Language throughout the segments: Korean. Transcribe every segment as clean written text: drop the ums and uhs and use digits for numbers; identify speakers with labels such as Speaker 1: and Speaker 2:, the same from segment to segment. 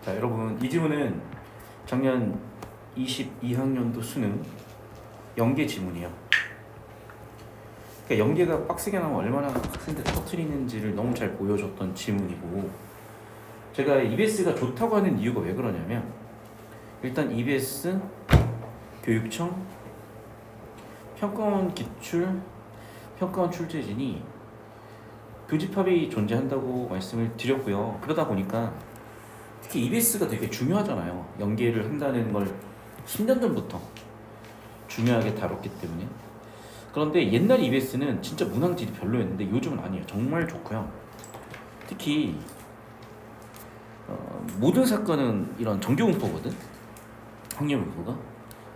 Speaker 1: 자, 여러분, 이 지문은 작년 22학년도 수능 연계 지문이에요. 그러니까 연계가 빡세게 나오면 얼마나 학생들 터트리는지를 너무 잘 보여줬던 지문이고, 제가 EBS가 좋다고 하는 이유가 왜 그러냐면, 일단 EBS 교육청 평가원 기출 평가원 출제진이 교집합이 존재한다고 말씀을 드렸고요. 그러다 보니까 특히 EBS가 되게 중요하잖아요. 연계를 한다는 걸 10년 전부터 중요하게 다뤘기 때문에. 그런데 옛날 EBS는 진짜 문항질이 별로였는데 요즘은 아니에요. 정말 좋고요. 특히 모든 사건은 이런 정규분포거든, 확률분포가.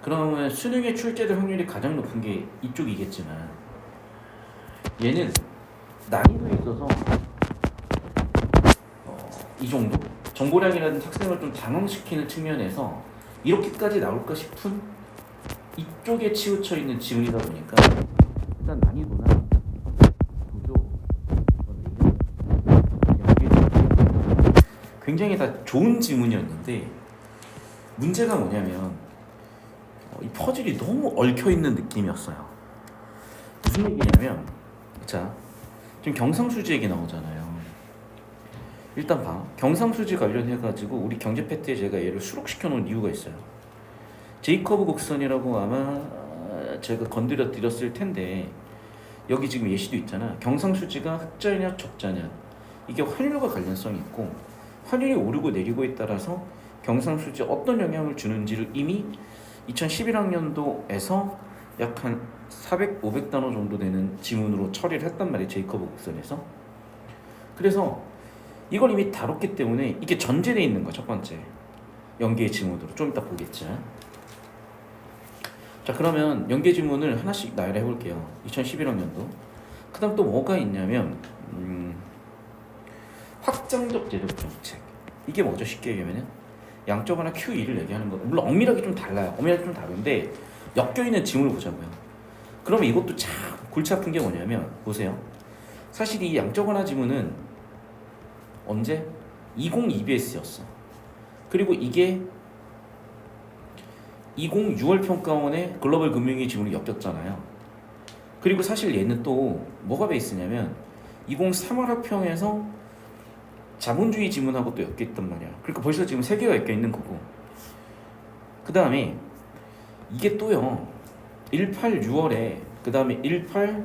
Speaker 1: 그러면 수능에 출제될 확률이 가장 높은 게 이쪽이겠지만, 얘는 난이도에 있어서 이 정도? 정보량이라든 학생을 좀 당황시키는 측면에서 이렇게까지 나올까 싶은 이쪽에 치우쳐 있는 지문이다 보니까 일단 난이도나 구조, 굉장히 다 좋은 지문이었는데, 문제가 뭐냐면 이 퍼즐이 너무 얽혀있는 느낌이었어요. 무슨 얘기냐면, 자, 지금 경상수지 얘기 나오잖아요. 일단 봐. 경상수지 관련해가지고 우리 경제 패트에 제가 얘를 수록시켜 놓은 이유가 있어요. 제이커브 곡선이라고 아마 제가 건드려 드렸을 텐데, 여기 지금 예시도 있잖아. 경상수지가 흑자냐 적자냐, 이게 환율과 관련성이 있고, 환율이 오르고 내리고에 따라서 경상수지에 어떤 영향을 주는지를 이미 2011학년도에서 약 한 400, 500단어 정도 되는 지문으로 처리를 했단 말이에요. 제이커브 곡선에서. 그래서 이걸 이미 다뤘기 때문에 이게 전제되어 있는 거, 첫 번째 연계의 지문으로. 좀 이따 보겠지. 자, 그러면 연계 지문을 하나씩 나열해 볼게요. 2011학년도. 그 다음 또 뭐가 있냐면 확장적 제도적 정책. 이게 뭐죠? 쉽게 얘기하면 양적 하나 Q2를 얘기하는 거. 물론 엄밀하게 좀 달라요. 엄밀하게 좀 다른데 엮여있는 지문을 보자고요. 그러면 이것도 참 골치 아픈 게 뭐냐면, 보세요. 사실 이 양적 하나 지문은 언제? 20 EBS였어. 그리고 이게 20 6월 평가원의 글로벌 금융위 지문이 엮였잖아요. 그리고 사실 얘는 또 뭐가 베이스냐면 20 3월 학평에서 자본주의 지문하고 또 엮여있단 말이야. 그러니까 벌써 지금 3개가 엮여있는 거고, 그 다음에 이게 또요, 18 6월에 그 다음에 18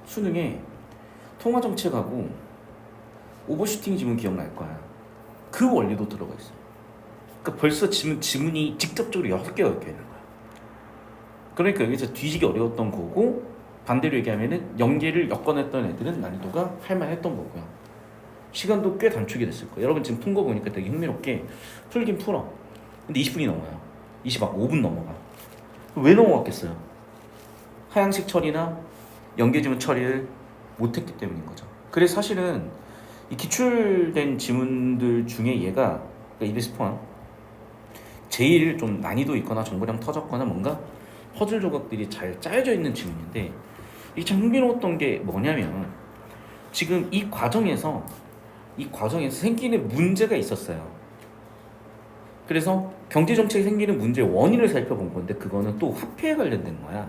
Speaker 1: 수능에 통화정책하고 오버슈팅 지문 기억날 거야. 그 원리도 들어가 있어. 그러니까 벌써 지문이 직접적으로 6개가 엮여 있는 거야. 그러니까 여기서 뒤지기 어려웠던 거고, 반대로 얘기하면은 연계를 엮어냈던 애들은 난이도가 할만했던 거고요. 시간도 꽤 단축이 됐을 거예요. 여러분 지금 푼 거 보니까 되게 흥미롭게 풀긴 풀어. 근데 20분이 넘어요. 25분 넘어가. 왜 넘어갔겠어요? 하향식 처리나 연계지문 처리를 못했기 때문인 거죠. 그래서 사실은 이 기출된 지문들 중에 얘가, 그러니까 EBS 포함, 제일 좀 난이도 있거나 정보량 터졌거나 뭔가 퍼즐 조각들이 잘 짜여져 있는 지문인데, 이게 참 흥미로웠던 게 뭐냐면, 지금 이 과정에서 생기는 문제가 있었어요. 그래서 경제정책에 생기는 문제의 원인을 살펴본 건데, 그거는 또 화폐에 관련된 거야.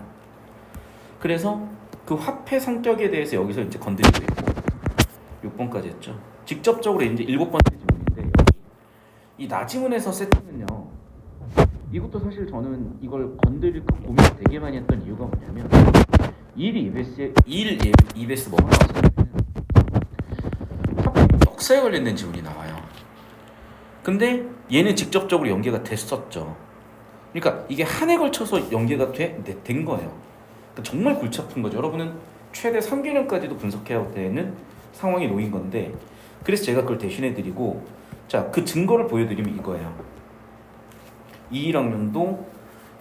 Speaker 1: 그래서 그 화폐 성격에 대해서 여기서 이제 건드리고 있고, 6번까지 했죠. 직접적으로 이제 7번째 지문인데, 여기 이 나지문에서 세팅은요, 이것도 사실 저는 이걸 건드릴까 고민 되게 많이 했던 이유가 뭐냐면, 1 EBS 뭐가 나왔냐면 화폐 역사에 관련된 지문이 나와요. 근데 얘는 직접적으로 연계가 됐었죠. 그러니까 이게 한 해 걸쳐서 연계가 된 거예요. 그러니까 정말 골치 아픈 거죠. 여러분은 최대 3개년까지도 분석해야 되는 상황이 놓인 건데, 그래서 제가 그걸 대신해 드리고, 자, 그 증거를 보여드리면 이거예요. 21학년도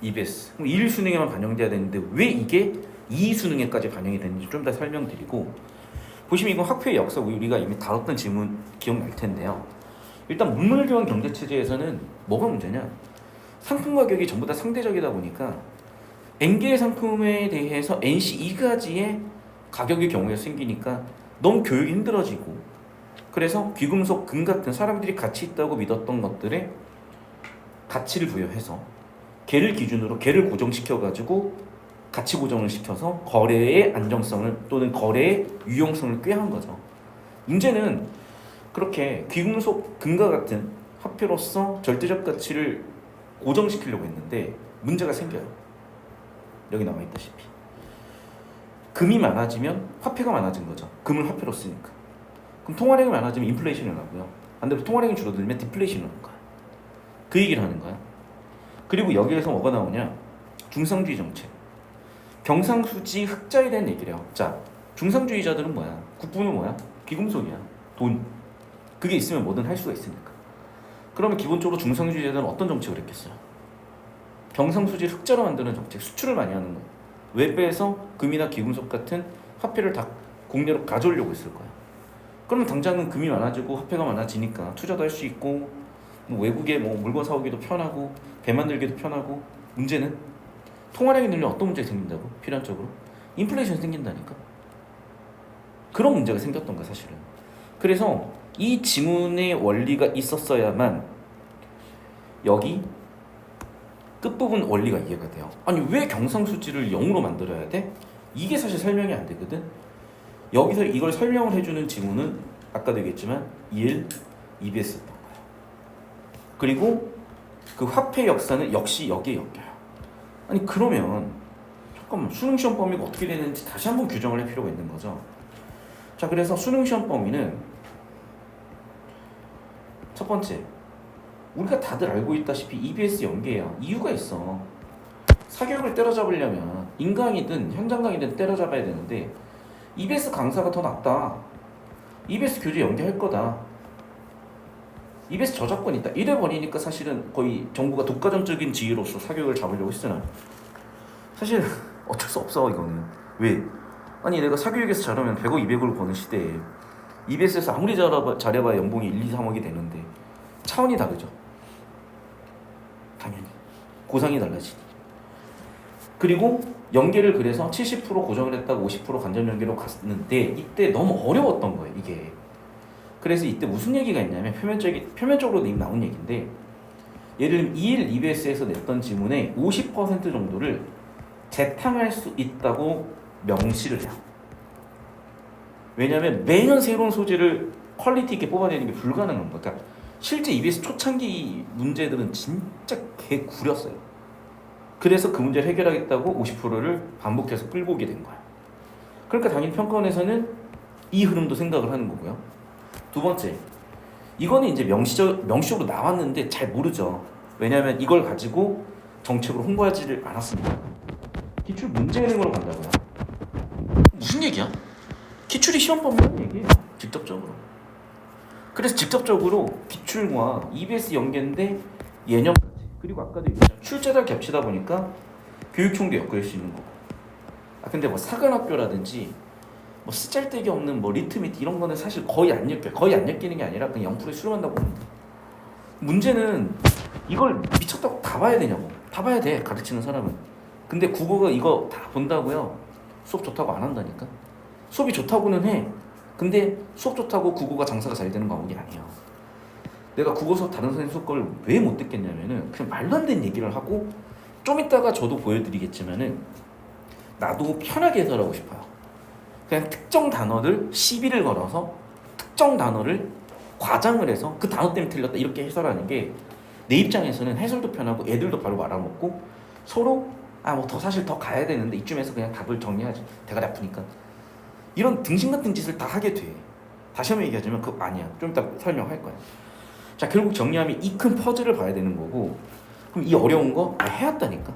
Speaker 1: EBS 1 수능에만 반영돼야 되는데 왜 이게 2 수능에까지 반영이 되는지 좀 더 설명드리고, 보시면 이건 학회의 역사, 우리가 이미 다뤘던 질문 기억날 텐데요. 일단 물물교환 경제체제에서는 뭐가 문제냐, 상품 가격이 전부 다 상대적이다 보니까 N개의 상품에 대해서 NC 2가지의 가격의 경우에 생기니까 너무 교육이 힘들어지고, 그래서 귀금속, 금 같은 사람들이 가치 있다고 믿었던 것들에 가치를 부여해서 걔를 기준으로 걔를 고정시켜가지고 가치 고정을 시켜서 거래의 안정성을 또는 거래의 유용성을 꾀한 거죠. 문제는 그렇게 귀금속, 금과 같은 화폐로서 절대적 가치를 고정시키려고 했는데 문제가 생겨요. 여기 나와 있다시피 금이 많아지면 화폐가 많아진 거죠. 금을 화폐로 쓰니까. 그럼 통화량이 많아지면 인플레이션이 나고요. 반대로 통화량이 줄어들면 디플레이션이 나는 거야. 그 얘기를 하는 거야. 그리고 여기에서 뭐가 나오냐? 중상주의 정책. 경상수지 흑자에 대한 얘기래요. 자, 중상주의자들은 뭐야? 국부는 뭐야? 귀금속이야. 돈. 그게 있으면 뭐든 할 수가 있으니까. 그러면 기본적으로 중상주의자들은 어떤 정책을 했겠어요? 경상수지를 흑자로 만드는 정책, 수출을 많이 하는 거예요. 외부에서 금이나 귀금속 같은 화폐를 다 국내로 가져오려고 했을 거야. 그러면 당장은 금이 많아지고 화폐가 많아지니까 투자도 할 수 있고 뭐 외국에 뭐 물건 사오기도 편하고 배 만들기도 편하고 문제는 통화량이 늘면 어떤 문제가 생긴다고? 필연적으로 인플레이션 생긴다니까. 그런 문제가 생겼던 거야 사실은. 그래서 이 지문의 원리가 있었어야만 여기 끝부분 원리가 이해가 돼요. 아니 왜 경상수지를 0으로 만들어야 돼? 이게 사실 설명이 안 되거든. 여기서 이걸 설명을 해주는 지문은 아까도 얘기했지만 1, EBS였던 거예요. 그리고 그 화폐 역사는 역시 여기에 엮여요. 아니 그러면 잠깐만 수능시험 범위가 어떻게 되는지 다시 한번 규정을 할 필요가 있는 거죠. 자, 그래서 수능시험 범위는 첫 번째, 우리가 다들 알고 있다시피 EBS 연계야. 이유가 있어. 사교육을 때려잡으려면 인강이든 현장 강의든 때려잡아야 되는데 EBS 강사가 더 낫다. EBS 교재 연계할 거다. EBS 저작권 있다. 이래 버리니까 사실은 거의 정부가 독과점적인 지위로서 사교육을 잡으려고 했잖아. 사실 어쩔 수 없어 이거는. 왜? 아니 내가 사교육에서 잘하면 100억 200억을 버는 시대에 EBS에서 아무리 잘해봐야 연봉이 1, 2, 3억이 되는데 차원이 다르죠. 당연히 고상이 달라지니. 그리고 연계를 그래서 70% 고정을 했다가 50% 간접 연계로 갔는데 이때 너무 어려웠던 거예요 이게. 그래서 이때 무슨 얘기가 있냐면 표면적으로 나온 얘기인데, 예를 들면 2일 EBS에서 냈던 지문의 50% 정도를 재탕할 수 있다고 명시를 해요. 왜냐하면 매년 새로운 소재를 퀄리티 있게 뽑아내는 게 불가능한 거야. 그러니까 실제 EBS 초창기 문제들은 진짜 개 구렸어요. 그래서 그 문제를 해결하겠다고 50%를 반복해서 끌고 오게 된 거야. 그러니까 당연히 평가원에서는 이 흐름도 생각을 하는 거고요. 두 번째, 이거는 이제 명시적으로 나왔는데 잘 모르죠. 왜냐하면 이걸 가지고 정책으로 홍보하지를 않았습니다. 기출 문제은행으로 간다고요? 무슨 얘기야? 기출이 시험 범위라는 얘기예요. 직접적으로. 그래서 직접적으로 기출과 EBS 연계인데 예년 그리고 아까도 얘기했죠. 출제를 겹치다 보니까 교육청도 엮을 수 있는 거고. 근데 뭐 사관학교라든지 뭐 쓰잘데기 없는 뭐 리트미트 이런 거는 사실 거의 안 엮여요. 거의 안 엮이는 게 아니라 그냥 0%에 수렴한다고 봅니다. 문제는 이걸 미쳤다고 다 봐야 되냐고. 다 봐야 돼, 가르치는 사람은. 근데 국어가 이거 다 본다고요? 수업 좋다고 안 한다니까. 수업이 좋다고는 해. 근데 수업 좋다고 국어가 장사가 잘 되는 과목이 아니에요. 내가 국어 수업 다른 선생님 수업 걸 왜 못 듣겠냐면은 그냥 말도 안 되는 얘기를 하고, 좀 이따가 저도 보여드리겠지만은 나도 편하게 해설하고 싶어요. 그냥 특정 단어를 시비를 걸어서 특정 단어를 과장을 해서 그 단어 때문에 틀렸다 이렇게 해설하는 게 내 입장에서는 해설도 편하고 애들도 바로 알아먹고 서로 뭐 더 사실 더 가야 되는데 이쯤에서 그냥 답을 정리하지, 대가리 아프니까. 이런 등신 같은 짓을 다 하게 돼. 다시 한번 얘기하자면 그거 아니야. 좀 이따 설명할 거야. 자, 결국 정리하면 이 큰 퍼즐을 봐야 되는 거고, 그럼 이 어려운 거 해왔다니까.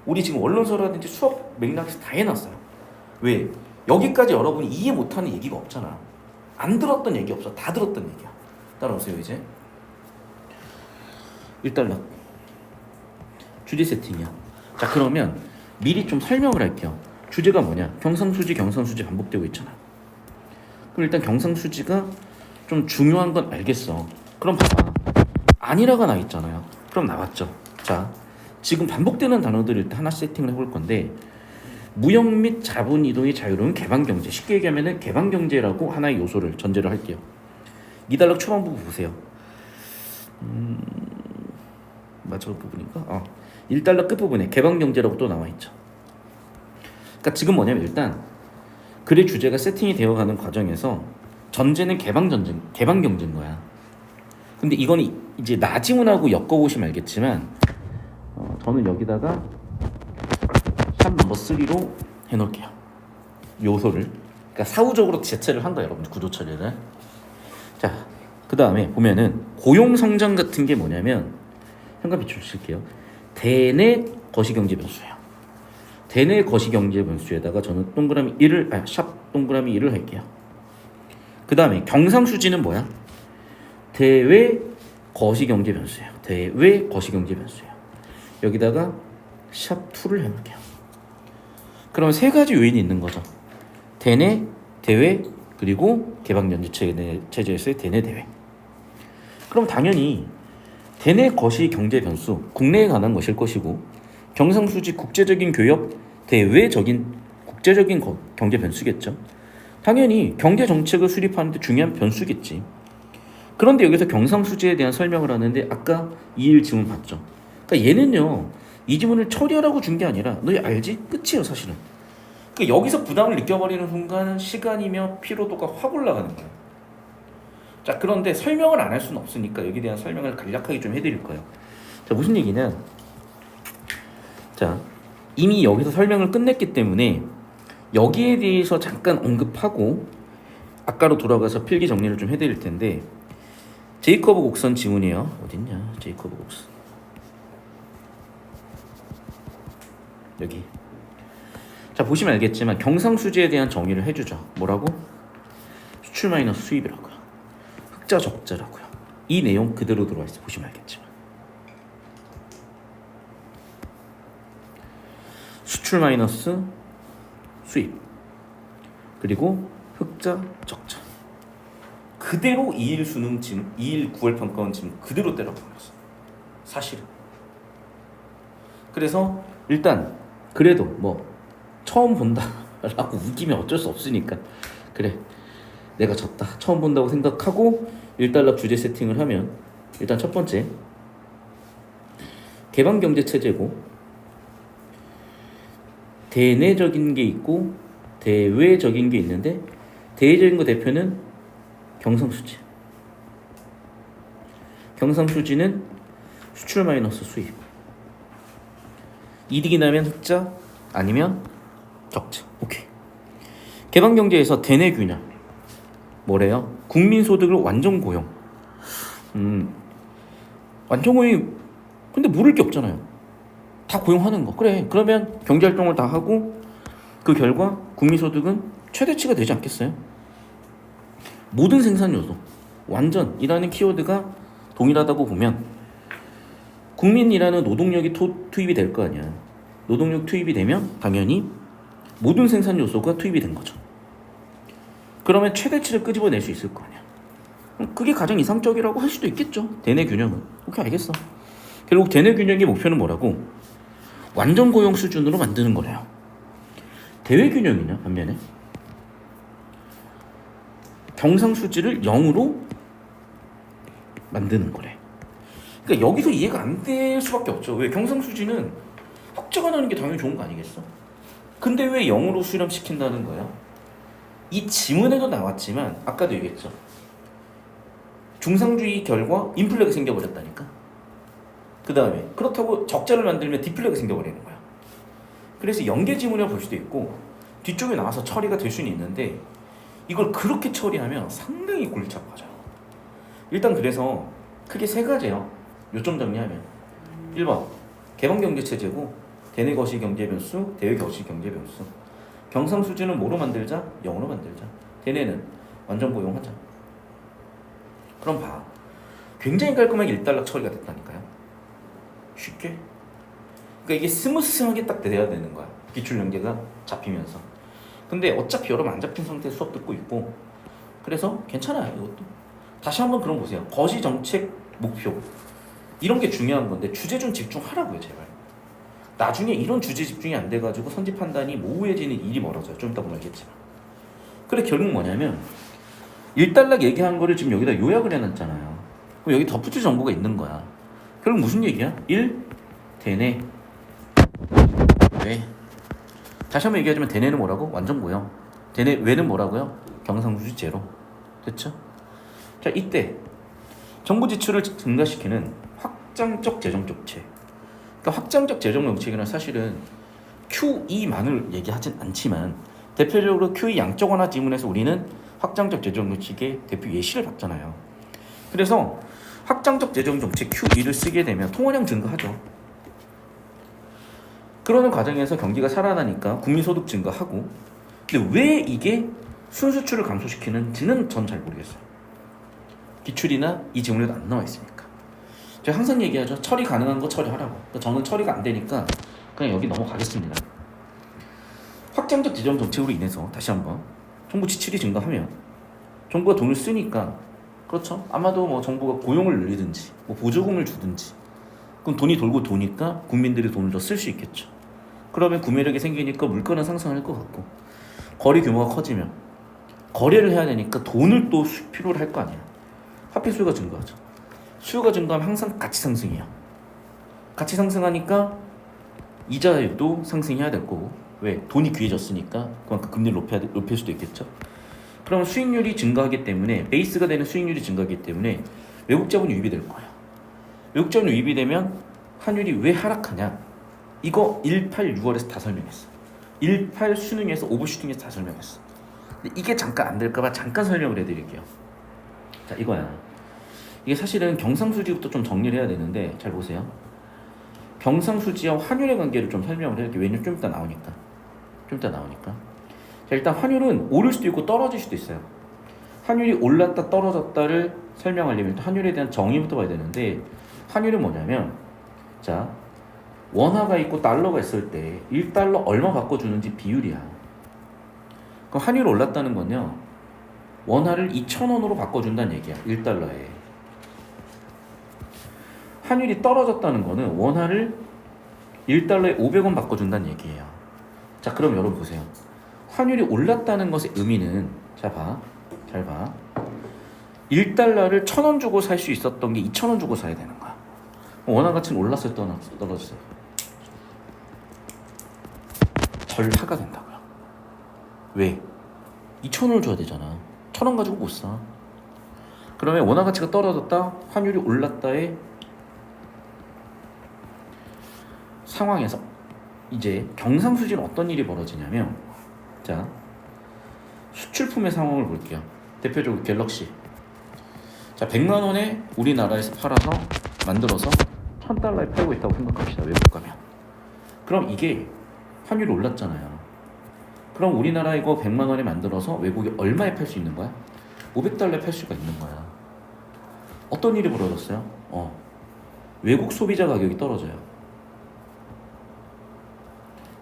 Speaker 1: 우리 지금 언론서라든지 수업 맥락에서 다 해놨어요. 왜? 여기까지 여러분이 이해 못하는 얘기가 없잖아. 안 들었던 얘기 없어. 다 들었던 얘기야. 따라오세요 이제. 1달러 주제 세팅이야. 자, 그러면 미리 좀 설명을 할게요. 주제가 뭐냐? 경상수지 반복되고 있잖아. 그럼 일단 경상수지가 좀 중요한 건 알겠어. 그럼 봐봐. 아니라가 나 있잖아요. 그럼 나왔죠. 자, 지금 반복되는 단어들을 일단 하나 세팅을 해볼 건데, 무역 및 자본 이동이 자유로운 개방경제. 쉽게 얘기하면 개방경제라고 하나의 요소를 전제로 할게요. 2단락 초반 부분 보세요. 마지막 부분인가? 1단락 끝부분에 개방경제라고 또 나와있죠. 그러니까 지금 뭐냐면 일단 글의 주제가 세팅이 되어가는 과정에서 전제는 개방 경제인 거야. 근데 이거는 이제 나지문하고 엮어보시면 알겠지만 저는 여기다가 샵 넘버 3로 해놓을게요. 요소를. 그러니까 사후적으로 제체를 한 거예요, 여러분들 구조 처리를. 자, 그 다음에 보면은 고용 성장 같은 게 뭐냐면 현관 비출 쓸게요. 대내 거시경제 변수예요. 대내 거시경제 변수에다가 저는 동그라미 1을 샵 동그라미 1을 할게요. 그 다음에 경상수지는 뭐야? 대외 거시경제 변수예요. 대외 거시경제 변수예요. 여기다가 샵 2를 해놓을게요. 그러면 세 가지 요인이 있는 거죠. 대내, 대외, 그리고 개방경제 체제에서의 대내, 대외. 그럼 당연히 대내 거시경제 변수, 국내에 관한 것일 것이고 경상수지 국제적인 교역, 대외적인 국제적인 경제 변수겠죠. 당연히 경제 정책을 수립하는 데 중요한 변수겠지. 그런데 여기서 경상수지에 대한 설명을 하는데 아까 2일 지문 봤죠. 그러니까 얘는요, 이 지문을 처리하라고 준 게 아니라 너 알지? 끝이에요, 사실은. 그러니까 여기서 부담을 느껴버리는 순간 시간이며 피로도가 확 올라가는 거예요. 자, 그런데 설명을 안 할 수는 없으니까 여기에 대한 설명을 간략하게 좀 해드릴 거예요. 자, 무슨 얘기냐? 자, 이미 여기서 설명을 끝냈기 때문에 여기에 대해서 잠깐 언급하고 아까로 돌아가서 필기 정리를 좀 해드릴 텐데, 제이커브 곡선 지문이에요. 어딨냐? 제이커브 곡선. 여기. 자, 보시면 알겠지만 경상수지에 대한 정의를 해주죠. 뭐라고? 수출 마이너스 수입이라고요. 흑자 적자라고요. 이 내용 그대로 들어와 있어. 보시면 알겠지만. 수출 마이너스 수입, 그리고 흑자 적자. 그대로 2일 수능 지문, 2일 9월 평가원 지문 그대로 때려 박았어. 사실은. 그래서 일단 그래도 뭐 처음 본다라고 우기면 어쩔 수 없으니까 그래, 내가 졌다, 처음 본다고 생각하고 1단락 주제 세팅을 하면, 일단 첫 번째 개방경제체제고 대내적인 게 있고 대외적인 게 있는데, 대외적인 거 대표는 경상수지. 경상수지는 수출 마이너스 수입. 이득이 나면 흑자, 아니면 적자. 오케이. 개방경제에서 대내 균형. 뭐래요? 국민소득을 완전 고용. 완전 고용이 근데 모를 게 없잖아요. 다 고용하는 거. 그래, 그러면 경제활동을 다 하고 그 결과 국민소득은 최대치가 되지 않겠어요? 모든 생산 요소, 완전이라는 키워드가 동일하다고 보면 국민이라는 노동력이 투입이 될 거 아니야. 노동력 투입이 되면 당연히 모든 생산 요소가 투입이 된 거죠. 그러면 최대치를 끄집어낼 수 있을 거 아니야. 그게 가장 이상적이라고 할 수도 있겠죠. 대내 균형은. 오케이, 알겠어. 결국 대내 균형의 목표는 뭐라고? 완전 고용 수준으로 만드는 거래요. 대외 균형이냐, 반면에 경상수지를 0으로 만드는 거래. 그러니까 여기서 이해가 안 될 수밖에 없죠. 왜? 경상수지는 흑자가 나는 게 당연히 좋은 거 아니겠어? 근데 왜 0으로 수렴시킨다는 거야? 이 지문에도 나왔지만 아까도 얘기했죠. 중상주의 결과 인플레가 생겨버렸다니까. 그 다음에 그렇다고 적자를 만들면 디플레가 생겨버리는 거야. 그래서 연계 지문이라고 볼 수도 있고 뒤쪽에 나와서 처리가 될 수는 있는데, 이걸 그렇게 처리하면 상당히 골치 아파져요. 일단 그래서 크게 세 가지예요. 요점 정리하면 1번 개방경제체제고 대내 거시경제 변수, 대외 거시경제 변수. 경상수지는 뭐로 만들자? 0으로 만들자. 대내는 완전 고용하자. 그럼 봐, 굉장히 깔끔하게 1단락 처리가 됐다니까요. 쉽게. 그러니까 이게 스무스하게 딱 돼야 되는 거야. 기출 연계가 잡히면서. 근데 어차피 여러분 안 잡힌 상태에서 수업 듣고 있고, 그래서 괜찮아요. 이것도 다시 한번 그럼 보세요. 거시 정책 목표 이런 게 중요한 건데 주제 좀 집중하라고요, 제발. 나중에 이런 주제 집중이 안 돼가지고 선지 판단이 모호해지는 일이 벌어져요. 좀 이따 보면 알겠지만. 그래, 결국 뭐냐면 1달러 얘기한 거를 지금 여기다 요약을 해놨잖아요. 그럼 여기 덧붙일 정보가 있는 거야. 결국 무슨 얘기야? 1 대내 외. 다시 한번 얘기하자면 대내는 뭐라고? 완전 고요. 대내 외는 뭐라고요? 경상수지 제로. 됐죠? 자, 이때 정부 지출을 증가시키는 확장적 재정 정책. 그러니까 확장적 재정 정책이란 사실은 QE만을 얘기하진 않지만 대표적으로 QE 양적 완화 지문에서 우리는 확장적 재정 정책의 대표 예시를 봤잖아요. 그래서 확장적 재정 정책 QE를 쓰게 되면 통화량 증가하죠. 그러는 과정에서 경기가 살아나니까 국민소득 증가하고, 근데 왜 이게 순수출을 감소시키는지는 전 잘 모르겠어요. 기출이나 이 지문에도 안 나와 있으니까. 제가 항상 얘기하죠. 처리 가능한 거 처리하라고. 그러니까 저는 처리가 안 되니까 그냥 여기 넘어가겠습니다. 확장적 재정 정책으로 인해서 다시 한번 정부 지출이 증가하면 정부가 돈을 쓰니까, 그렇죠, 아마도 뭐 정부가 고용을 늘리든지 뭐 보조금을 주든지, 그럼 돈이 돌고 도니까 국민들이 돈을 더 쓸 수 있겠죠. 그러면 구매력이 생기니까 물가는 상승할 것 같고, 거리 규모가 커지면 거래를 해야 되니까 돈을 또 필요로 할 거 아니야. 화폐 수요가 증가하죠. 수요가 증가하면 항상 가치 상승이야. 가치 상승하니까 이자도 상승해야 될 거고, 왜? 돈이 귀해졌으니까 그만큼 금리를 높일 수도 있겠죠. 그러면 수익률이 증가하기 때문에, 베이스가 되는 수익률이 증가하기 때문에 외국 자본 유입이 될 거예요. 외국 자본 유입이 되면 환율이 왜 하락하냐? 이거 18, 6월에서 다 설명했어. 18 수능에서 오버슈팅에서 다 설명했어. 근데 이게 잠깐 안 될까봐 잠깐 설명을 해드릴게요. 자, 이거야. 이게 사실은 경상수지부터 좀 정리를 해야 되는데, 잘 보세요. 경상수지와 환율의 관계를 좀 설명을 해야 돼. 왜냐면 좀 이따 나오니까. 자, 일단 환율은 오를 수도 있고 떨어질 수도 있어요. 환율이 올랐다 떨어졌다를 설명하려면 일단 환율에 대한 정의부터 봐야 되는데, 환율은 뭐냐면, 자, 원화가 있고 달러가 있을 때 1달러 얼마 바꿔주는지 비율이야. 그럼 환율이 올랐다는 건요, 원화를 2,000원으로 바꿔준다는 얘기야. 1달러에. 환율이 떨어졌다는 거는 원화를 1달러에 500원 바꿔준다는 얘기예요. 자, 그럼 여러분 보세요. 환율이 올랐다는 것의 의미는, 자, 잘 봐. 1달러를 1,000원 주고 살 수 있었던 게 2,000원 주고 사야 되는 거야. 원화 가치는 올랐을 때 떨어졌어요. 절하가 된다고요. 왜? 2,000원을 줘야 되잖아. 1,000원 가지고 못 사. 그러면 원화 가치가 떨어졌다, 환율이 올랐다의 상황에서 이제 경상수지는 어떤 일이 벌어지냐면, 자, 수출품의 상황을 볼게요. 대표적으로 갤럭시. 자, 100만 원에 우리나라에서 팔아서 만들어서 1,000달러에 팔고 있다고 생각합시다. 외국 가면. 그럼 이게 환율이 올랐잖아요. 그럼 우리나라 이거 100만 원에 만들어서 외국에 얼마에 팔 수 있는 거야? 500달러에 팔 수가 있는 거야. 어떤 일이 벌어졌어요? 외국 소비자 가격이 떨어져요.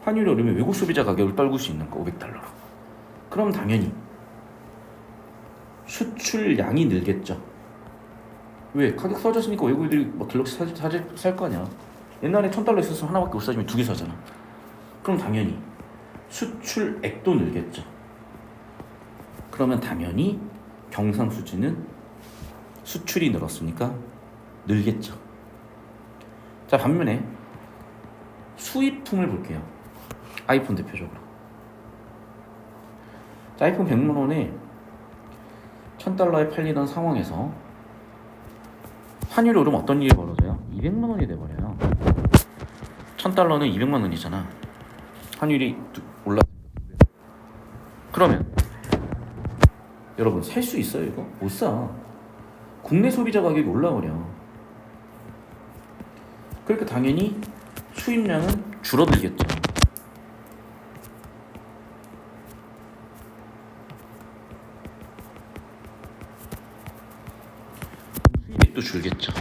Speaker 1: 환율이 오르면 외국 소비자 가격을 떨굴 수 있는 거, 500달러로. 그럼 당연히 수출량이 늘겠죠. 왜? 가격 싸졌으니까 외국인들이 막 갤럭시 살 거 아니야. 옛날에 1,000달러 있었으면 하나밖에 못 사지만 2개 사잖아. 그럼 당연히 수출액도 늘겠죠. 그러면 당연히 경상수지는 수출이 늘었으니까 늘겠죠. 자, 반면에 수입품을 볼게요. 아이폰 대표적으로. 자, 아이폰 100만 원에 1,000달러에 팔리던 상황에서 환율이 오르면 어떤 일이 벌어져요? 200만 원이 돼버려요. 1,000달러는 200만 원이잖아. 환율이 올라. 그러면 여러분 살 수 있어요 이거? 못 사. 국내 소비자 가격이 올라버려. 그러니까 당연히 수입량은 줄어들겠죠. 수입액도 줄겠죠.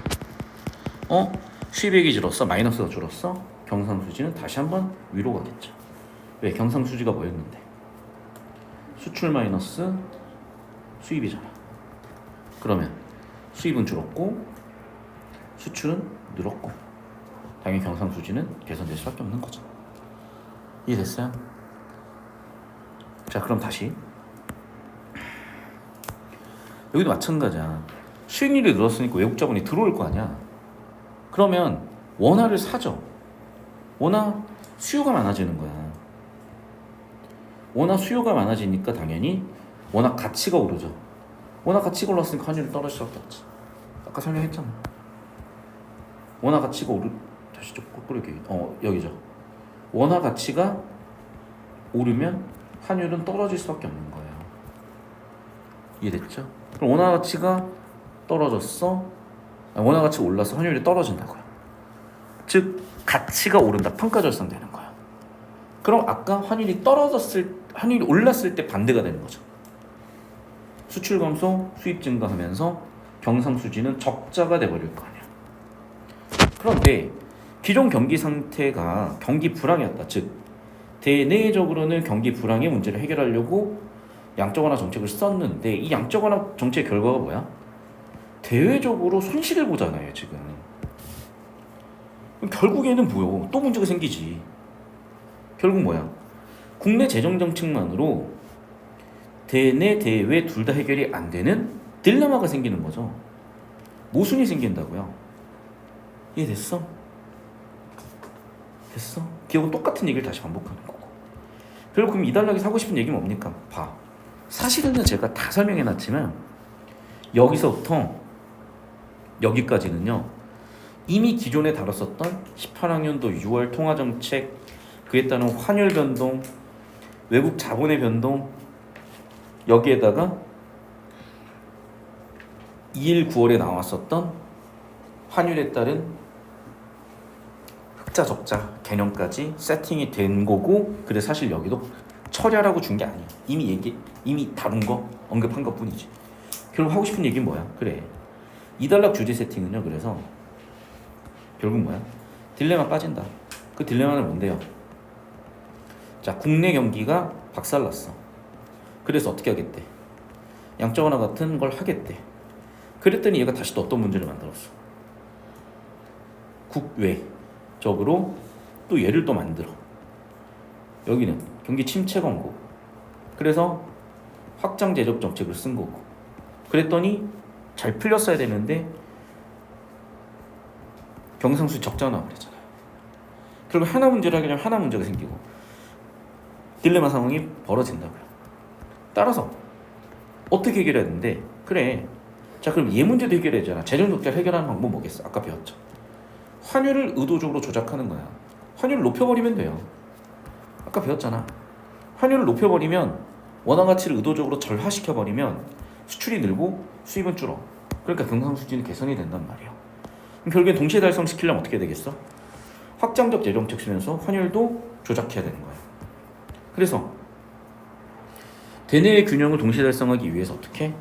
Speaker 1: 수입액이 줄었어? 마이너스가 줄었어? 경상수지는 다시 한번 위로 가겠죠. 왜? 경상수지가 뭐였는데? 수출 마이너스 수입이잖아. 그러면 수입은 줄었고 수출은 늘었고 당연히 경상수지는 개선될 수밖에 없는 거죠. 이해됐어요? 자, 그럼 다시 여기도 마찬가지야. 수익률이 늘었으니까 외국 자본이 들어올 거 아니야. 그러면 원화를 사죠. 원화 수요가 많아지는 거야. 원화 수요가 많아지니까 당연히 원화 가치가 오르죠. 원화 가치가 올랐으니까 환율이 떨어질 수밖에 없지. 아까 설명했잖아. 원화 가치가 다시 좀 거꾸로 여기죠. 원화 가치가 오르면 환율은 떨어질 수밖에 없는 거예요. 이해됐죠? 그럼 원화 가치가 떨어졌어. 원화 가치가 올라서 환율이 떨어진다고요. 즉 가치가 오른다. 평가 절상되는 거야. 그럼 아까 환율이 올랐을 때 반대가 되는 거죠. 수출 감소, 수입 증가하면서 경상수지는 적자가 돼버릴 거 아니야. 그런데 기존 경기 상태가 경기 불황이었다. 즉 대내적으로는 경기 불황의 문제를 해결하려고 양적 완화 정책을 썼는데 이 양적 완화 정책 결과가 뭐야? 대외적으로 손실을 보잖아요 지금. 그럼 결국에는 뭐요? 또 문제가 생기지. 결국 뭐야? 국내 재정 정책만으로 대내 대외 둘 다 해결이 안 되는 딜레마가 생기는 거죠. 모순이 생긴다고요. 이해됐어? 됐어? 기억은 똑같은 얘기를 다시 반복하는 거고. 결국 그럼 이달락이 사고 싶은 얘기 뭡니까? 봐. 사실은 제가 다 설명해놨지만 여기서부터 여기까지는요 이미 기존에 다뤘었던 18학년도 6월 통화정책, 그에 따른 환율 변동, 외국 자본의 변동, 여기에다가 2일 9월에 나왔었던 환율에 따른 흑자 적자 개념까지 세팅이 된 거고, 그래 사실 여기도 철야라고 준 게 아니야. 이미 다룬 거 언급한 것 뿐이지. 결국 하고 싶은 얘기는 뭐야? 그래 이달락 주제 세팅은요 그래서 결국 뭐야? 딜레마 빠진다. 그 딜레마는 뭔데요? 자, 국내 경기가 박살났어. 그래서 어떻게 하겠대? 양적 완화 같은 걸 하겠대. 그랬더니 얘가 다시 또 어떤 문제를 만들었어? 국외적으로 또 얘를 또 만들어. 여기는 경기 침체 권고. 그래서 확장 제적 정책을 쓴 거고. 그랬더니 잘 풀렸어야 되는데 경상수지 적자 나와 그랬잖아요. 결국 하나 문제를 하게 되면 하나 문제가 생기고 딜레마 상황이 벌어진다고요. 따라서 어떻게 해결해야 되는데, 그래 자 그럼 얘 문제도 해결해야 되잖아. 재정 적자를 해결하는 방법 뭐겠어? 아까 배웠죠. 환율을 의도적으로 조작하는 거야. 환율을 높여버리면 돼요. 아까 배웠잖아. 환율을 높여버리면 원화 가치를 의도적으로 절하시켜버리면 수출이 늘고 수입은 줄어. 그러니까 경상수지는 개선이 된단 말이야. 그럼 결국엔 동시에 달성시키려면 어떻게 되겠어? 확장적 재정책 쓰면서 환율도 조작해야 되는 거야. 그래서 대내의 균형을 동시에 달성하기 위해서 어떻게?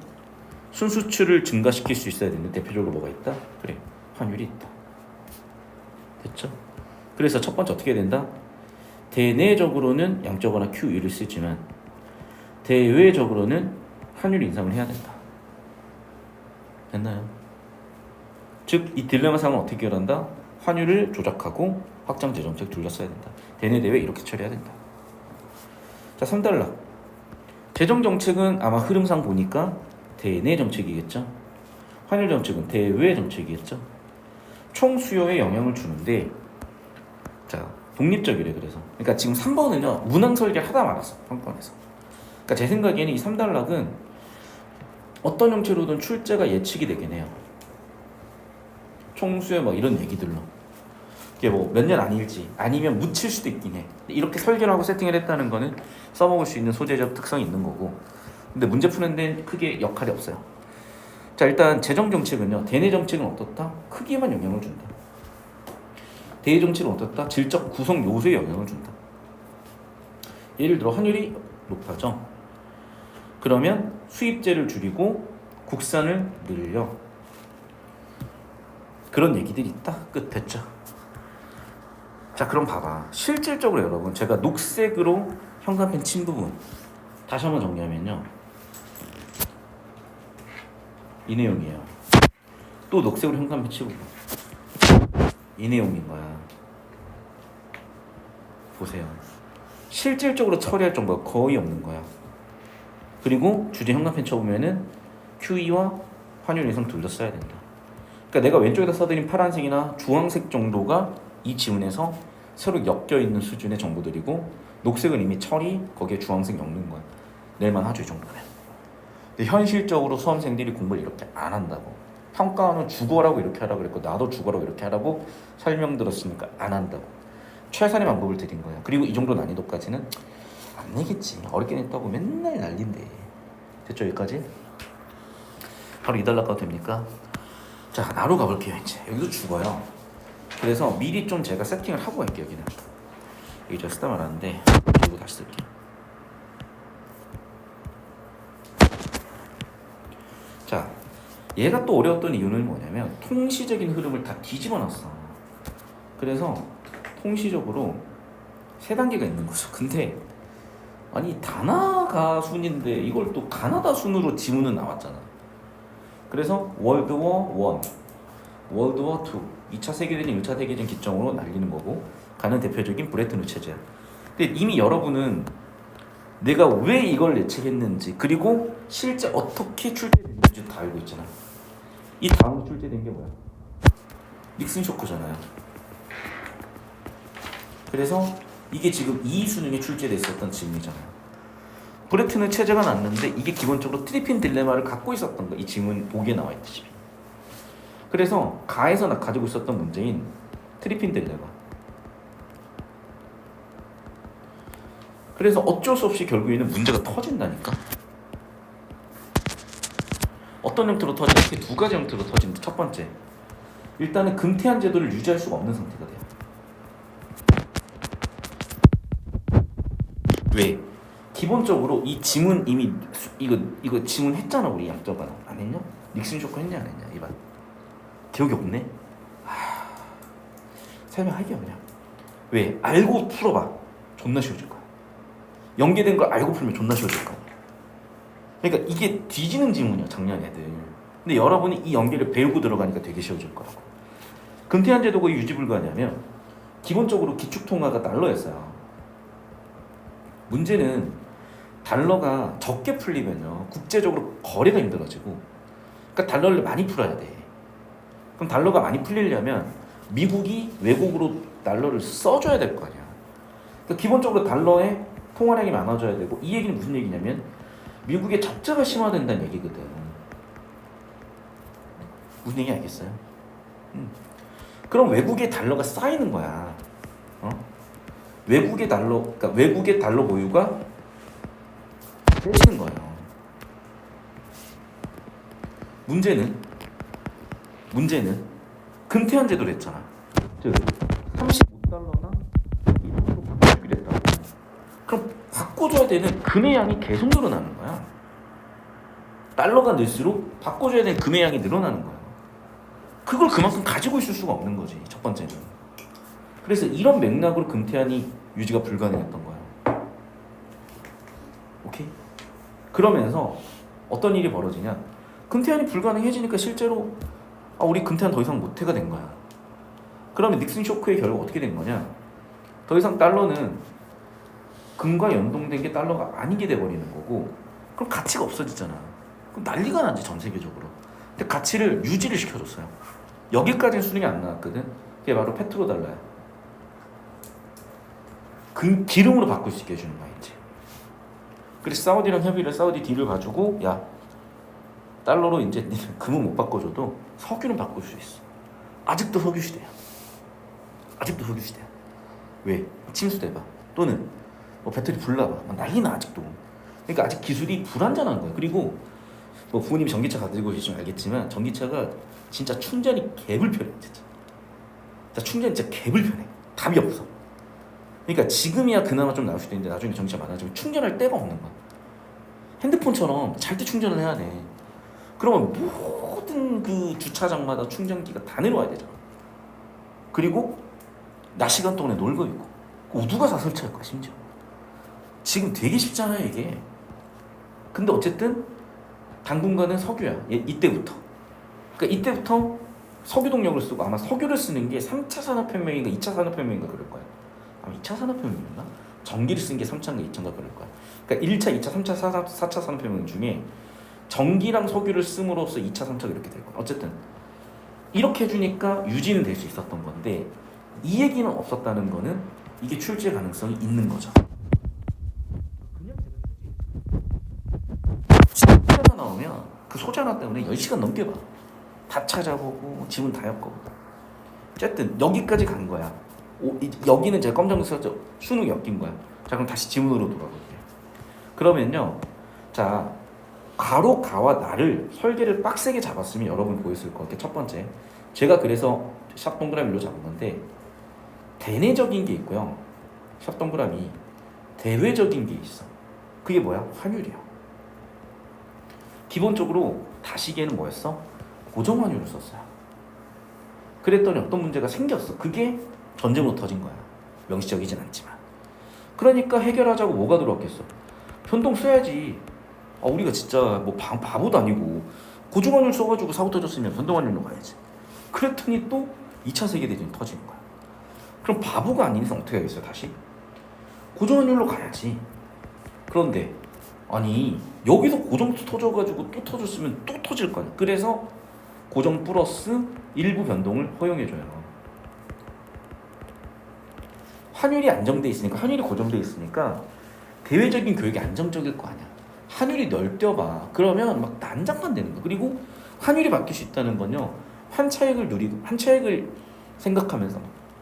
Speaker 1: 순수출을 증가시킬 수 있어야 되는데 대표적으로 뭐가 있다? 그래 환율이 있다. 됐죠? 그래서 첫 번째 어떻게 해야 된다? 대내적으로는 양적 완화 QE를 쓰지만 대외적으로는 환율 인상을 해야 된다. 됐나요? 즉 이 딜레마 상황을 어떻게 해결한다? 환율을 조작하고 확장 재정책 둘러싸야 된다. 대내 대외 이렇게 처리해야 된다. 자, 3달러. 재정 정책은 아마 흐름상 보니까 대내 정책이겠죠. 환율 정책은 대외 정책이겠죠. 총 수요에 영향을 주는데, 자 독립적이래. 그래서 그러니까 지금 3번은요 문항 설계를 하다 말았어 평가원에서. 그러니까 제 생각에는 이 3단락은 어떤 형태로든 출제가 예측이 되긴 해요. 총수요 뭐 이런 얘기들로 이게 뭐 몇 년 아닐지 아니면 묻힐 수도 있긴 해. 이렇게 설계를 하고 세팅을 했다는 거는 써먹을 수 있는 소재적 특성이 있는 거고, 근데 문제 푸는 데는 크게 역할이 없어요. 자, 일단 재정 정책은요 대내 정책은 어떻다? 크기에만 영향을 준다. 대외 정책은 어떻다? 질적 구성 요소에 영향을 준다. 예를 들어 환율이 높아져. 그러면 수입재를 줄이고 국산을 늘려. 그런 얘기들이 있다. 끝. 됐죠? 자, 그럼 봐봐. 실질적으로 여러분 제가 녹색으로 현관펜 친 부분 다시 한번 정리하면요 이 내용이에요. 또 녹색으로 현관펜 치고 이 내용인 거야. 보세요. 실질적으로 처리할 정보가 거의 없는 거야. 그리고 주제 현관펜 쳐보면은 QE와 환율 예상 둘 다 써야 된다. 그러니까 내가 왼쪽에다 써드린 파란색이나 주황색 정도가 이 지문에서 서로 엮여 있는 수준의 정보들이고, 녹색은 이미 처리, 거기에 주황색 엮는 거야. 낼만 하죠, 이 정도면. 근데 현실적으로 수험생들이 공부를 이렇게 안 한다고. 평가원은 국어라고 이렇게 하라고 그랬고, 나도 국어라고 이렇게 하라고 설명 들었으니까 안 한다고. 최선의 방법을 드린 거야. 그리고 이 정도 난이도까지는 안 내겠지. 어렵게 냈다고 맨날 난린데. 됐죠, 여기까지? 바로 2달 낚아도 됩니까? 자, 나로 가볼게요. 이제 여기도 죽어요. 그래서 미리 좀 제가 세팅을 하고 갈게요. 여기는 여기 제가 쓰다 말았는데 그리고 다시 쓸게요. 자, 얘가 또 어려웠던 이유는 뭐냐면 통시적인 흐름을 다 뒤집어 놨어. 그래서 통시적으로 세 단계가 있는 거죠. 근데 아니 다나가 순인데 이걸 또 가나다 순으로 지문은 나왔잖아. 그래서 월드워 1, 월드워 2, 2차 세계대전, 1차 세계대전 기점으로 날리는 거고, 가는 대표적인 브레튼 우드 체제야. 근데 이미 여러분은 내가 왜 이걸 예측했는지, 그리고 실제 어떻게 출제됐는지 다 알고 있잖아. 이 다음 출제된 게 뭐야? 닉슨 쇼크잖아요. 그래서 이게 지금 이 수능에 출제됐었던 지문이잖아요. 브레튼 우드 체제가 났는데 이게 기본적으로 트리핀 딜레마를 갖고 있었던 거, 이 지문 보기에 나와 있듯이. 그래서 가에서 가지고 있었던 문제인 트리핀 딜레마. 그래서 어쩔 수 없이 결국에는 문제가 터진다니까. 어떤 형태로 터지냐? 이렇게 두 가지 형태로 터진다. 첫 번째, 일단은 금태한 제도를 유지할 수가 없는 상태가 돼요. 왜? 기본적으로 이 지문 이미 이거 지문 했잖아. 우리 양저반 안 했냐? 닉슨 쇼크 했냐 안 했냐? 이반 기억이 없네. 설명할게요 그냥. 왜? 알고 풀어봐. 존나 쉬워질 거야. 연계된 걸 알고 풀면 존나 쉬워질 거야. 그러니까 이게 뒤지는 지문이야 작년 애들. 근데 여러분이 이 연계를 배우고 들어가니까 되게 쉬워질 거라고. 금태한 제도가 유지 불가냐면 기본적으로 기축통화가 달러였어요. 문제는 달러가 적게 풀리면요 국제적으로 거래가 힘들어지고, 그러니까 달러를 많이 풀어야 돼. 그럼 달러가 많이 풀리려면 미국이 외국으로 달러를 써줘야 될 거 아니야. 그러니까 기본적으로 달러의 통화량이 많아져야 되고, 이 얘기는 무슨 얘기냐면 미국의 적자가 심화된다는 얘기거든. 무슨 얘기 알겠어요? 그럼 외국의 달러가 쌓이는 거야. 외국의 달러, 그러니까 외국의 달러 보유가 세지는 거예요. 문제는 금태한 제도를 했잖아. 즉 35달러나 이쪽으로 바꿔주기로 했다고. 그럼 바꿔줘야 되는 금의 양이 계속 늘어나는 거야. 달러가 늘수록 바꿔줘야 되는 금의 양이 늘어나는 거야. 그걸 그만큼 가지고 있을 수가 없는 거지. 첫 번째는. 그래서 이런 맥락으로 금태한이 유지가 불가능했던 거야. 오케이? 그러면서 어떤 일이 벌어지냐? 금태한이 불가능해지니까 실제로 우리 금태한 더 이상 못해가 된 거야. 그러면 닉슨 쇼크의 결과가 어떻게 된 거냐? 더 이상 달러는 금과 연동된 게 달러가 아니게 돼버리는 거고, 그럼 가치가 없어지잖아. 그럼 난리가 나지 전 세계적으로. 근데 가치를 유지를 시켜줬어요. 여기까지는 수능이 안 나왔거든. 그게 바로 페트로달러야. 기름으로 바꿀 수 있게 해주는 거야 이제. 그래서 사우디랑 협의를, 사우디 딜을 봐주고, 야 달러로 이제 금은 못 바꿔줘도 석유는 바꿀 수 있어. 아직도 석유 시대야. 아직도 석유 시대야. 왜? 침수돼봐. 또는 뭐 배터리 불나봐. 난리나 아직도. 그러니까 아직 기술이 불안전한 거야. 그리고 뭐 부모님이 전기차 가지고 계시면 알겠지만 전기차가 진짜 충전이 개불편해. 진짜 충전이 진짜 개불편해. 답이 없어. 그러니까 지금이야 그나마 좀 나올 수도 있는데 나중에 전기차 많아지면 충전할 데가 없는 거야. 핸드폰처럼 잘 때 충전을 해야 돼. 그러면 모든 그 주차장마다 충전기가 다 내려와야 되잖아. 그리고 낮 시간 동안에 놀고 있고, 누가 다 설치할 거야 심지어. 지금 되게 쉽잖아요 이게. 근데 어쨌든 당분간은 석유야. 이때부터. 그러니까 이때부터 석유 동력을 쓰고, 아마 석유를 쓰는 게 3차 산업혁명인가 2차 산업혁명인가 그럴 거야. 아마 2차 산업혁명이었나? 전기를 쓴 게 3차인가 2차인가 그럴 거야. 그러니까 1차, 2차, 3차, 4차 산업혁명 중에 전기랑 석유를 씀으로써 2차, 3차 이렇게 될 거야. 어쨌든 이렇게 해주니까 유지는 될 수 있었던 건데 이 얘기는 없었다는 거는 이게 출제 가능성이 있는 거죠. 그냥 소자 나오면 그 소자 하나 때문에 10시간 넘게 봐. 다 찾아보고 지문 다 엮고. 어쨌든 여기까지 간 거야. 여기는 제가 검정색 써서 수능 엮인 거야. 자 그럼 다시 지문으로 돌아볼게요. 그러면요. 자 가로 가와 나를 설계를 빡세게 잡았으면 여러분 보였을 것 같아요. 첫 번째 제가 그래서 샵 동그라미로 잡은 건데 대내적인 게 있고요. 샵 동그라미 대외적인 게 있어. 그게 뭐야? 환율이야. 기본적으로 다시계는 뭐였어? 고정환율을 썼어요. 그랬더니 어떤 문제가 생겼어. 그게 전쟁으로 터진 거야. 명시적이진 않지만. 그러니까 해결하자고 뭐가 들어왔겠어? 변동 써야지. 우리가 진짜 뭐 바보도 아니고 고정환율 써가지고 사고 터졌으면 변동환율로 가야지. 그랬더니 또 2차 세계대전이 터지는 거야. 그럼 바보가 아닌 이상 어떻게 하겠어요? 다시 고정환율로 가야지. 그런데 아니 여기서 고정 터져가지고 또 터졌으면 또 터질 거 아니야. 그래서 고정 플러스 일부 변동을 허용해줘요. 환율이 안정돼 있으니까 환율이 고정돼 있으니까 대외적인 교육이 안정적일 거 아니야. 환율이 넓혀봐. 그러면 막 난장판 되는 거야. 그리고 환율이 바뀔 수 있다는 건요. 환차익을 누리고 환차익을 생각하면서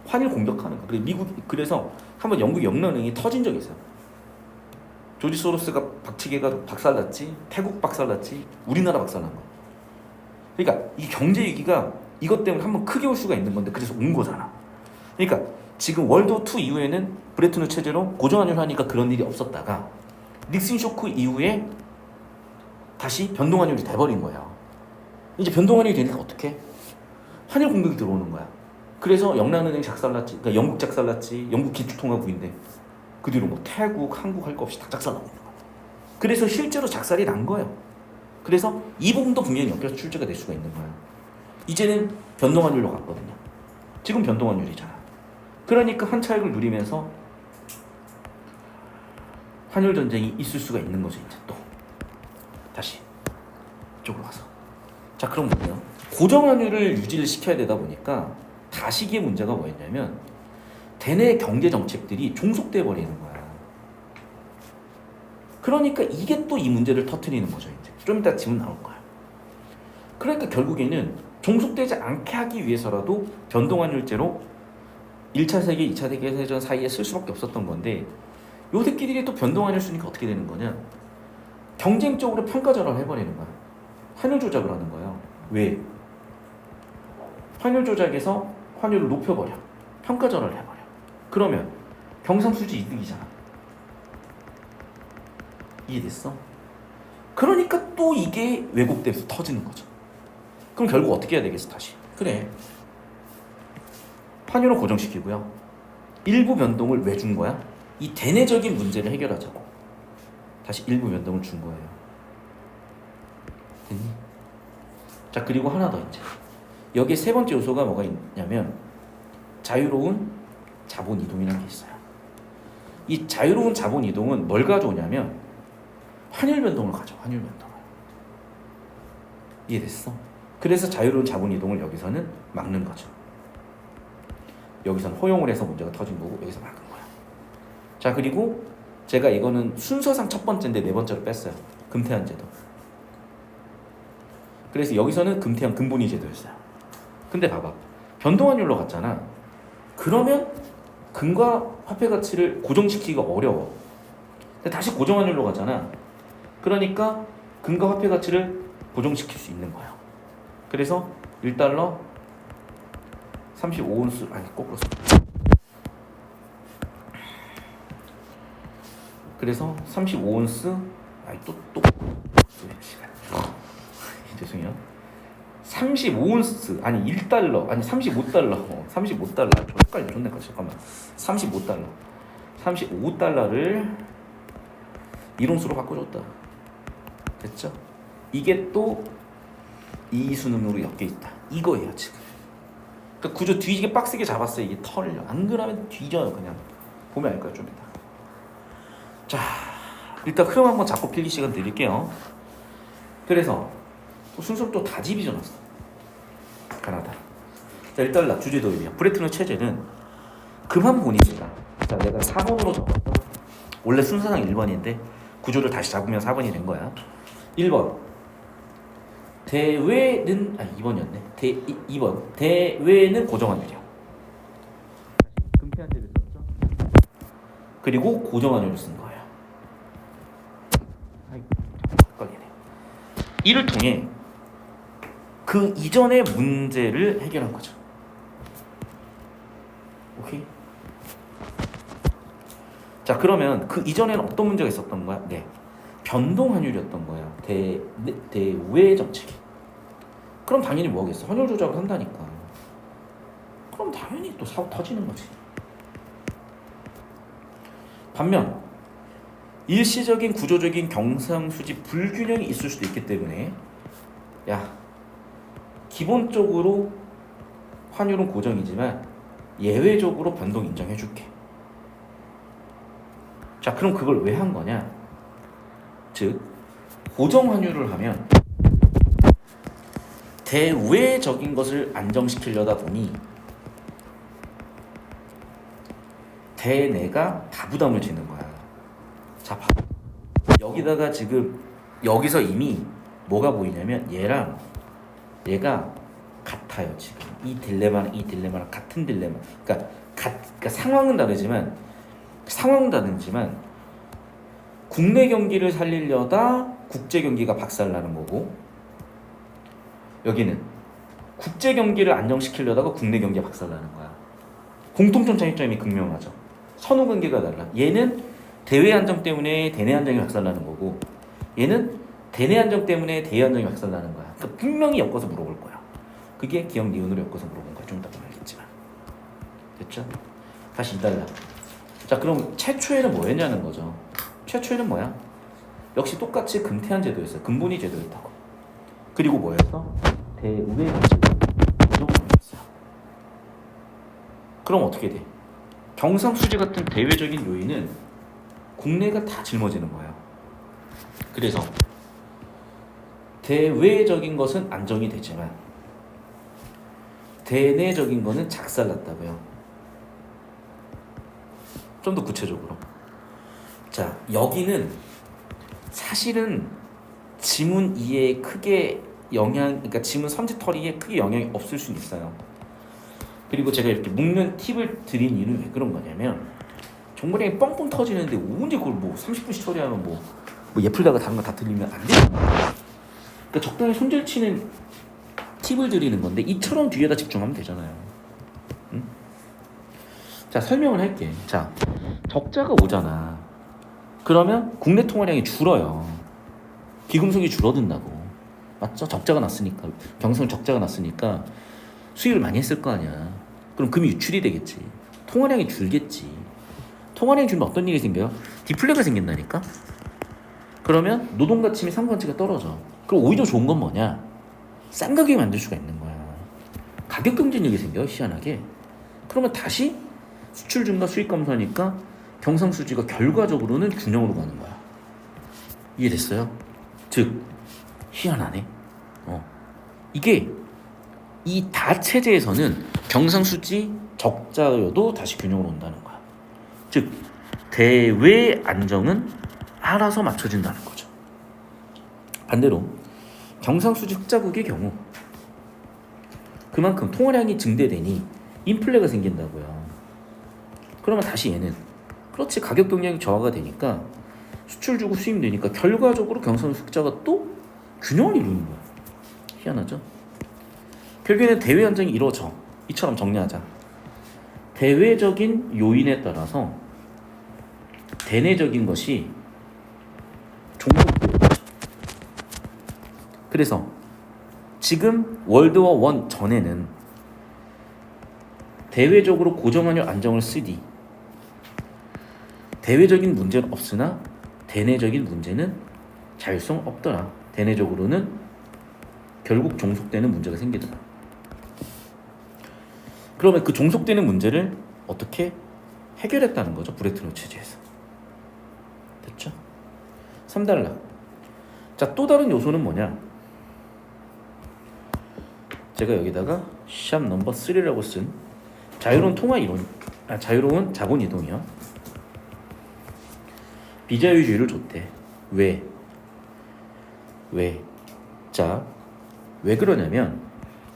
Speaker 1: 환율 공격하는 거야. 그래서 한번 영국 영란은행이 터진 적이 있어요. 조지 소로스가 박치기가 박살났지, 태국 박살났지, 우리나라 박살난 거. 그러니까 이 경제 위기가 이것 때문에 한번 크게 올 수가 있는 건데 그래서 온 거잖아. 그러니까 지금 월드워2 이후에는 브레튼 우드 체제로 고정환율 하니까 그런 일이 없었다가 닉슨 쇼크 이후에 다시 변동환율이 돼버린 거예요. 이제 변동환율이 되니까 어떻게? 환율 공격이 들어오는 거야. 그래서 영란은행 작살났지, 그러니까 영국 작살났지, 영국 기축통화국인데 그 뒤로 뭐 태국, 한국 할 거 없이 다 작살나고 있는 거야. 그래서 실제로 작살이 난 거예요. 그래서 이 부분도 분명히 엮여서 출제가 될 수가 있는 거예요. 이제는 변동환율로 갔거든요. 지금 변동환율이잖아. 그러니까 환차익을 누리면서 환율 전쟁이 있을 수가 있는 거죠. 이제 또 다시 이쪽으로 와서 자 그럼 뭐예요? 고정환율을 유지를 시켜야 되다 보니까 다시기의 문제가 뭐였냐면 대내 경제 정책들이 종속돼 버리는 거야. 그러니까 이게 또 이 문제를 터뜨리는 거죠. 이제 좀 이따 지문 나올 거야. 그러니까 결국에는 종속되지 않게 하기 위해서라도 변동환율제로 1차 세계, 2차 세계대전 사이에 쓸 수밖에 없었던 건데 요새끼리 또 변동환율 쓰니까 어떻게 되는 거냐? 경쟁적으로 평가절하를 해버리는 거야. 환율 조작을 하는 거예요. 왜? 환율 조작에서 환율을 높여버려. 평가절하를 해버려. 그러면 경상수지 이득이잖아. 이해됐어? 그러니까 또 이게 왜곡돼서 터지는 거죠. 그럼 결국 어떻게 해야 되겠어? 다시 그래 환율을 고정시키고요. 일부 변동을 왜 준 거야? 이 대내적인 문제를 해결하자고 다시 일부 변동을 준 거예요. 됐니? 자 그리고 하나 더 이제 여기에 세 번째 요소가 뭐가 있냐면 자유로운 자본 이동이라는 게 있어요. 이 자유로운 자본 이동은 뭘 가져오냐면 환율 변동을 가져와. 환율 변동을. 이해됐어? 그래서 자유로운 자본 이동을 여기서는 막는 거죠. 여기서는 허용을 해서 문제가 터진 거고 여기서 막은 거야. 자 그리고 제가 이거는 순서상 첫 번째인데 네 번째로 뺐어요. 금태한 제도. 그래서 여기서는 금태한 근본위 제도였어요. 근데 봐봐. 변동환율로 갔잖아. 그러면 금과 화폐 가치를 고정시키기가 어려워. 근데 다시 고정환율로 가잖아. 그러니까 금과 화폐 가치를 고정시킬 수 있는 거야. 그래서 1달러 35온스 아니 거꾸로 그래서 35온스 아니 또 죄송해요. 35온스 아니 1달러 아니 35달러 35달러 헷갈려 좋네. 잠깐만 35달러를 1온수로 바꿔줬다. 됐죠? 이게 또 이수능으로 엮여 있다. 이거예요 지금. 그러니까 구조 뒤지게 빡세게 잡았어요. 이게 털려. 안 그러면 뒤져요 그냥. 보면 알 거야 좀 이따. 자 일단 흐름 한번 잡고 필기 시간 드릴게요. 그래서 또 순서를 또 다 뒤집어놨어. 가나다. 자, 1달러 주제 도입이야. 브레튼 우드 체제는 그만 보니까. 자, 내가 4번으로 적었어. 원래 순서상 1번인데 구조를 다시 잡으면 4번이 된 거야. 1번. 대외는 2번이었네. 2번. 대외는 고정환율이야. 금태한대를 썼죠. 그리고 고정환율을 쓴 거예요. 헷갈리네. 이를 통해 그 이전의 문제를 해결한 거죠. 오케이. 자, 그러면 그 이전에는 어떤 문제가 있었던 거야? 네, 변동환율이었던 거야. 대외 정책이. 그럼 당연히 뭐겠어? 환율 조작을 한다니까. 그럼 당연히 또 사고 터지는 거지. 반면 일시적인 구조적인 경상수지 불균형이 있을 수도 있기 때문에 야, 기본적으로 환율은 고정이지만 예외적으로 변동 인정해줄게. 자, 그럼 그걸 왜 한 거냐? 즉, 고정 환율을 하면 대외적인 것을 안정시키려다 보니 대내가 다 부담을 지는 거야. 자, 봐. 여기다가 지금 여기서 이미 뭐가 보이냐면 얘랑 얘가 같아요. 지금 이 딜레마랑 같은 딜레마. 그러니까 상황은 다르지만 국내 경기를 살리려다 국제 경기가 박살나는 거고, 여기는 국제 경기를 안정시키려다가 국내 경기가 박살나는 거야. 공통점 차이점이 극명하죠. 선후 관계가 달라. 얘는 대외 안정 때문에 대내 안정이 박살나는 거고, 얘는 대내 안정 때문에 대외 안정이 박살나는 거야. 그러니까 분명히 엮어서 물어볼 거야. 그게 기억 니은으로 엮어서 물어본 거야. 좀 이따 보면 알겠지만. 됐죠? 다시 2달러. 자, 그럼 최초에는 뭐 했냐는 거죠. 최초에는 뭐야? 역시 똑같이 금태한 제도였어요. 금분위 제도였다고. 그리고 뭐였어? 대우회 제도였어요. 그럼 어떻게 돼? 경상수지 같은 대외적인 요인은 국내가 다 짊어지는 거예요. 그래서 대외적인 것은 안정이 되지만 대내적인 것은 작살났다고요. 좀 더 구체적으로. 자, 여기는 사실은 지문 이해에 크게 그러니까 지문 선지털이에 크게 영향이 없을 수는 있어요. 그리고 제가 이렇게 묶는 팁을 드린 이유는 왜 그런 거냐면, 정보량이 뻥뻥 터지는데 언제 그걸 뭐 30분씩 처리하면 뭐 예풀다가 다른 거 다 들리면 안 되잖아요. 그러니까 적당히 손질 치는 팁을 드리는 건데 이처럼 뒤에다 집중하면 되잖아요. 응? 자, 설명을 할게. 자, 적자가 오잖아. 그러면 국내 통화량이 줄어요. 비금속이 줄어든다고. 맞죠? 적자가 났으니까. 경상 적자가 났으니까 수익을 많이 했을 거 아니야. 그럼 금이 유출이 되겠지. 통화량이 줄겠지. 통화량이 줄면 어떤 일이 생겨요? 디플레가 생긴다니까? 그러면 노동가침이 상관치가 떨어져. 그럼 오히려 좋은 건 뭐냐? 싼 가격에 만들 수가 있는 거야. 가격 경쟁력이 생겨, 희한하게. 그러면 다시 수출 증가 수익 감소하니까 경상수지가 결과적으로는 균형으로 가는 거야. 이해됐어요? 즉, 희한하네. 이게 이 다체제에서는 경상수지 적자여도 다시 균형으로 온다는 거야. 즉, 대외 안정은 알아서 맞춰진다는 거죠. 반대로 경상수지 흑자국의 경우 그만큼 통화량이 증대되니 인플레가 생긴다고요. 그러면 다시 얘는 그렇지, 가격 경쟁이 저하가 되니까 수출 주고 수입 되니까 결과적으로 경상수지 흑자가 또 균형을 이루는 거야. 희한하죠? 결국에는 대외 안정이 이루어져. 이처럼 정리하자. 대외적인 요인에 따라서 대내적인 것이 종속돼요. 그래서 지금 월드워 1 전에는 대외적으로 고정환율 안정을 쓰디 대외적인 문제는 없으나 대내적인 문제는 자율성 없더라. 대내적으로는 결국 종속되는 문제가 생기더라. 그러면 그 종속되는 문제를 어떻게 해결했다는 거죠? 브레튼 우드 체제에서. 됐죠? 3달러. 자, 또 다른 요소는 뭐냐? 제가 여기다가 샵 넘버 3라고 쓴 자유로운 통화 이론, 자유로운 자본 이동이요. 비자유주의를 줬대. 왜? 자, 왜 그러냐면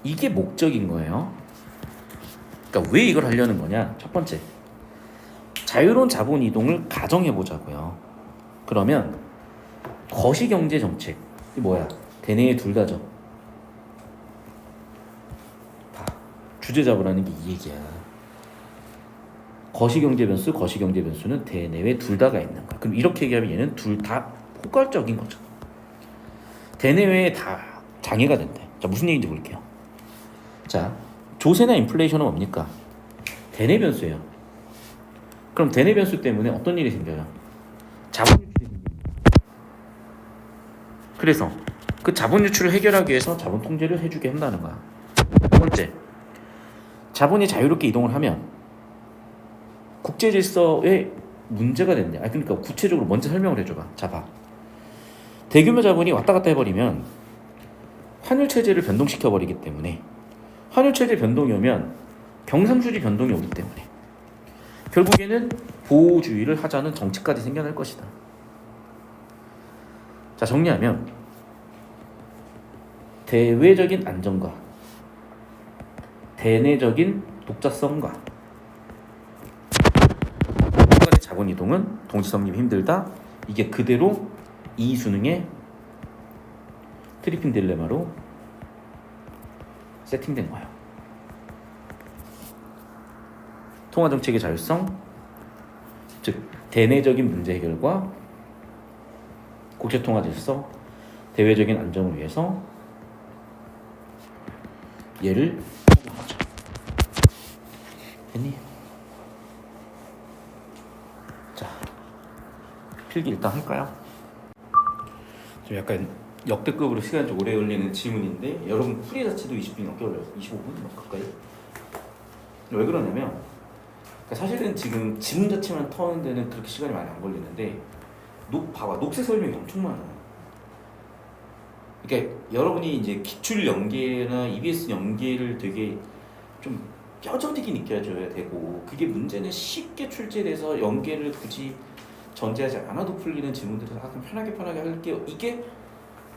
Speaker 1: 이게 목적인 거예요. 그러니까 왜 이걸 하려는 거냐? 첫 번째, 자유로운 자본 이동을 가정해 보자고요. 그러면 거시경제 정책, 이 뭐야? 대내에 둘 다죠. 주제 잡으라는 게 이 얘기야. 거시경제 변수는 대내외 둘 다가 있는 거야. 그럼 이렇게 얘기하면 얘는 둘 다 포괄적인 거죠. 대내외에 다 장애가 된대. 자, 무슨 얘기인지 볼게요. 자, 조세나 인플레이션은 뭡니까? 대내 변수예요. 그럼 대내 변수 때문에 어떤 일이 생겨요? 자본 유출이 생깁니다. 그래서 그 자본 유출을 해결하기 위해서 자본 통제를 해주게 한다는 거야. 두 번째, 자본이 자유롭게 이동을 하면 국제 질서에 문제가 된대. 그러니까 구체적으로 먼저 설명을 해줘봐. 자, 봐. 대규모 자본이 왔다 갔다 해버리면 환율 체제를 변동시켜 버리기 때문에, 환율 체제 변동이 오면 경상수지 변동이 오기 때문에 결국에는 보호주의를 하자는 정책까지 생겨날 것이다. 자, 정리하면 대외적인 안정과 대내적인 독자성과 국가의 자본 이동은 동시 성립이 힘들다. 이게 그대로 이수능의 트리핑 딜레마로 세팅된 거예요. 통화 정책의 자율성, 즉 대내적인 문제 해결과 국제 통화 질서, 대외적인 안정을 위해서 얘를 적용하죠. 됐니? 자, 필기 일단 할까요? 좀 약간 역대급으로 시간이 좀 오래 걸리는 지문인데 여러분 풀이 자체도 20분이 넘게 걸려요. 25분 가까이. 왜 그러냐면 사실은 지금 지문 자체만 터는 데는 그렇게 시간이 많이 안 걸리는데 봐봐, 녹색 설명이 엄청 많아요. 그러니까 여러분이 이제 기출 연계나 EBS 연계를 되게 좀 뼈저리게 느껴줘야 되고, 그게 문제는 쉽게 출제돼서 연계를 굳이 전제하지 않아도 풀리는 질문들을 약간 편하게 할게요. 이게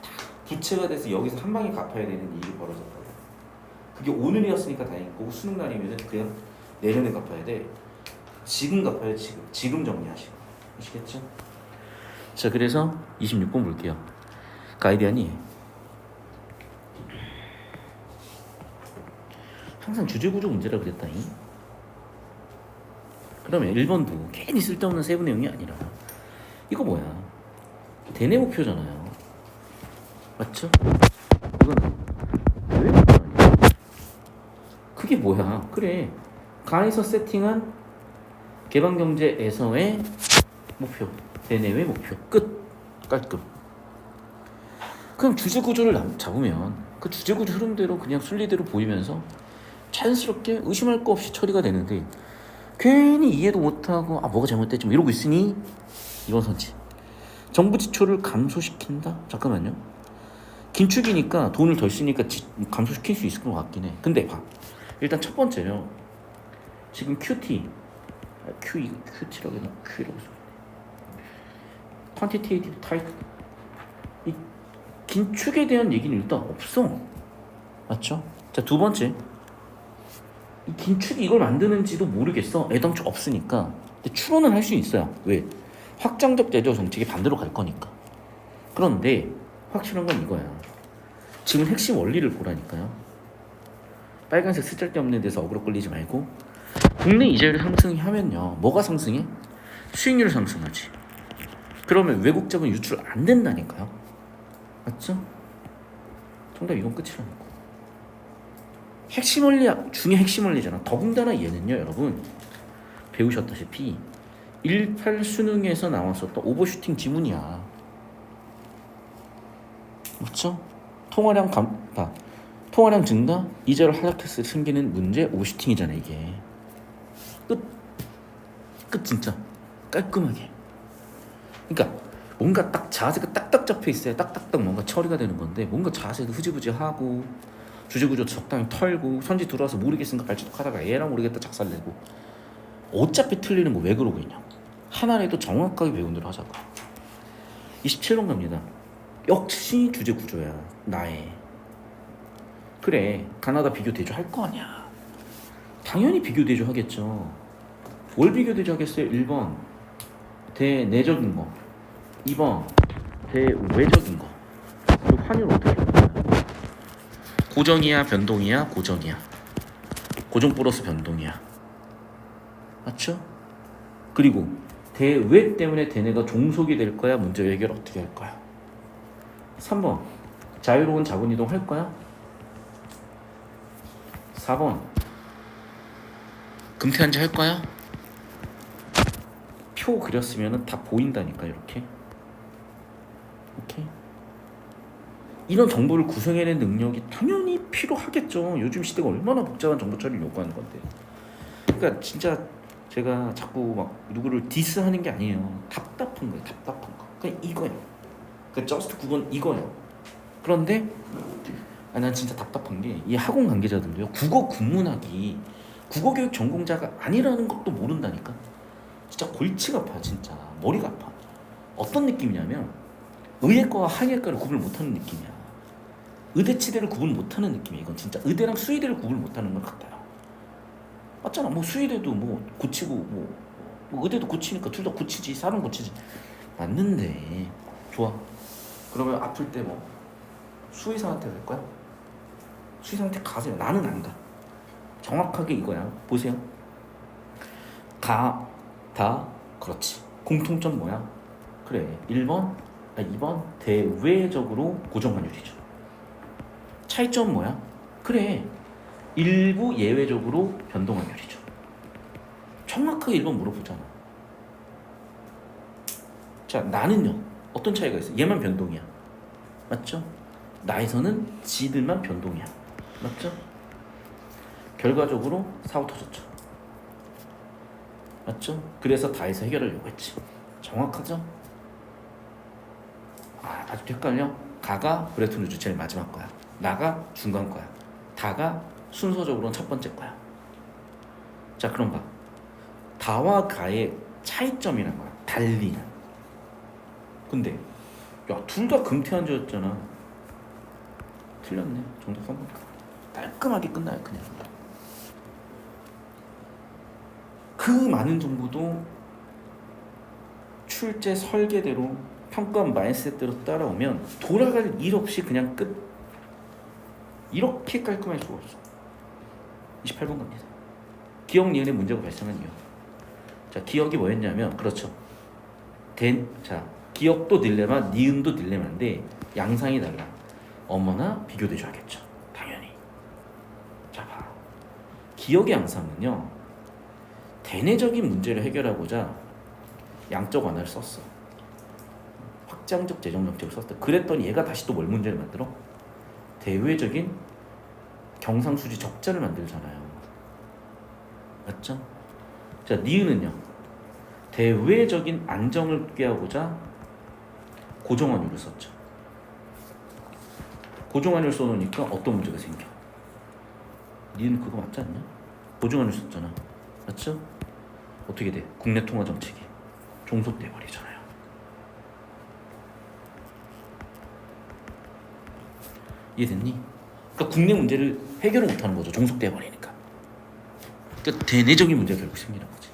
Speaker 1: 다 부채가 돼서 여기서 한 방에 갚아야 되는 일이 벌어졌다고. 그게 오늘이었으니까 다행이고, 수능 날이면 그냥 내년에 갚아야 돼. 지금 갚아야 지금 정리하시고. 아시겠죠? 자, 그래서 26번 볼게요. 가이디안이 항상 주제구조 문제라 그랬다니. 그러면 1번도 괜히 쓸데없는 세부 내용이 아니라 이거 뭐야? 대내 목표잖아요. 맞죠? 이거는 왜 목표 아니야? 그게 뭐야? 그래, 가에서 세팅한 개방경제에서의 목표, 대내외 목표, 끝. 깔끔. 그럼 주제구조를 잡으면 그 주제구조 흐름대로 그냥 순리대로 보이면서 자연스럽게 의심할 거 없이 처리가 되는데, 괜히 이해도 못하고 뭐가 잘못됐지 뭐 이러고 있으니 이건 선지. 정부 지출을 감소시킨다? 잠깐만요. 긴축이니까 돈을 덜 쓰니까 감소시킬 수 있을 것 같긴 해. 근데 봐, 일단 첫 번째요. 지금 QT라고 해서 Q라고 써. Quantitative Tight. 이 긴축에 대한 얘기는 일단 없어. 맞죠? 자, 두 번째, 이 긴축이 이걸 만드는지도 모르겠어. 애당초 없으니까. 근데 추론은 할 수 있어요. 왜? 확장적 제조 정책이 반대로 갈 거니까. 그런데 확실한 건 이거야. 지금 핵심 원리를 보라니까요. 빨간색 쓸데없는 데서 어그로 끌리지 말고, 국내 이자율 상승하면요, 뭐가 상승해? 수익률 상승하지. 그러면 외국 자본 유출 안 된다니까요. 맞죠? 정답 이건 끝이라니까. 핵심 원리 중에 핵심 원리잖아. 더군다나 얘는요, 여러분 배우셨다시피 18 수능에서 나왔었던 오버슈팅 지문이야. 맞죠? 통화량 증가, 이자율 하락했을 때 생기는 문제, 오버슈팅이잖아 이게. 끝 진짜 깔끔하게. 그러니까 뭔가 딱 자세가 딱딱 잡혀 있어야 딱딱딱 뭔가 처리가 되는 건데 뭔가 자세도 흐지부지하고 주제구조 적당히 털고 선지 들어와서 모르겠으니까 발주독하다가 에라 모르겠다 작살내고 어차피 틀리는 거 왜 그러고 있냐. 하나라도 정확하게 배운 대로 하자고. 27번 갑니다. 역시 주제구조야. 나의. 그래 가나다 비교 대조 할 거 아니야. 당연히 비교 대조 하겠죠. 뭘 비교 대조 하겠어요? 1번 대내적인 거, 2번 대외적인 거. 그리고 환율 어떻게 할 거야? 고정이야 변동이야? 고정이야. 고정 플러스 변동이야. 맞죠? 그리고 대외 때문에 대내가 종속이 될 거야? 문제 해결 어떻게 할 거야? 3번 자유로운 자본 이동 할 거야? 4번 금태한지 할 거야? 표 그렸으면 다 보인다니까 이렇게. 오케이? 이런 정보를 구성해낸 능력이 당연히 필요하겠죠. 요즘 시대가 얼마나 복잡한 정보 처리를 요구하는 건데. 그러니까 진짜 제가 자꾸 막 누구를 디스하는 게 아니에요. 답답한 거예요. 답답한 거. 그냥 이거예요. 그 저스트 9번 이거예요. 그런데 난 진짜 답답한 게 이 학원 관계자들도요. 국어 국문학이 국어교육 전공자가 아니라는 것도 모른다니까. 진짜 골치가 아파. 진짜 머리가 아파. 어떤 느낌이냐면 의예과와 항예과를 구분 못하는 느낌이야. 의대치대를 구분 못하는 느낌이야. 이건 진짜 의대랑 수의대를 구분 못하는 것 같아요. 맞잖아. 뭐 수의대도 뭐 고치고 뭐 의대도 고치니까 둘 다 고치지. 사람 고치지. 맞는데 좋아. 그러면 아플 때 뭐 수의사한테 갈 거야? 수의사한테 가세요. 나는 안 가. 정확하게 이거야. 보세요. 다 그렇지. 공통점 뭐야? 그래 1번 2번 대외적으로 고정환율이죠. 차이점 뭐야? 그래 일부 예외적으로 변동환율이죠. 정확하게 1번 물어보잖아. 자 나는요 어떤 차이가 있어? 얘만 변동이야. 맞죠? 나에서는 지들만 변동이야. 맞죠? 결과적으로 사고 터졌죠. 맞죠? 그래서 다해서 해결하려고 했지. 정확하죠? 아직도 헷갈려? 가가 브레튼 우즈 제일 마지막 거야. 나가 중간 거야. 다가 순서적으로는 첫 번째 거야. 자 그럼 봐. 다와 가의 차이점이란 거야. 달리는. 근데 야 둘 다 금태한저였잖아. 틀렸네. 정답 3번. 깔끔하게 끝나요 그냥. 그 많은 정보도 출제 설계대로 평가 마인드셋대로 따라오면 돌아갈 일 없이 그냥 끝. 이렇게 깔끔할 수가 없어. 28번 갑니다. 기억 니은의 문제가 발생한 이유. 자 기억이 뭐였냐면 그렇죠. 자 기억도 딜레마, 니은도 딜레마인데 양상이 달라. 어머나 비교돼줘야겠죠. 당연히. 자 봐. 기억의 양상은요. 대내적인 문제를 해결하고자 양적 완화를 썼어. 확장적 재정 정책을 썼다. 그랬더니 얘가 다시 또 뭘 문제를 만들어? 대외적인 경상수지 적자를 만들잖아요. 맞죠? 자, 니은은요. 대외적인 안정을 꾀하고자 고정환율을 썼죠. 고정환율 써놓으니까 어떤 문제가 생겨? 니은 그거 맞지 않냐? 고정환율 썼잖아. 맞죠? 어떻게 돼? 국내 통화 정책이 종속돼 버리잖아요. 이해됐니? 그러니까 국내 문제를 해결을 못하는 거죠. 종속돼 버리니까. 그러니까 대내적인 문제가 결국 생기는 거지.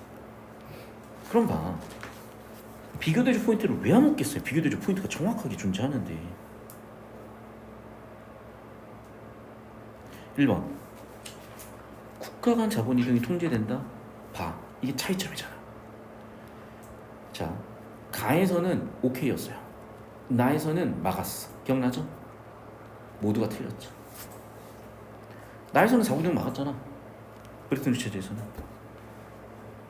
Speaker 1: 그럼 봐. 비교대조 포인트를 왜 안 먹겠어요? 비교대조 포인트가 정확하게 존재하는데. 1번 국가 간 자본 이동이 통제된다? 봐. 이게 차이점이잖아. 자, 가에서는 오케이였어요. 나에서는 막았어. 기억나죠? 모두가 틀렸죠. 나에서는 4구정 막았잖아. 브레튼 우즈 체제에서는.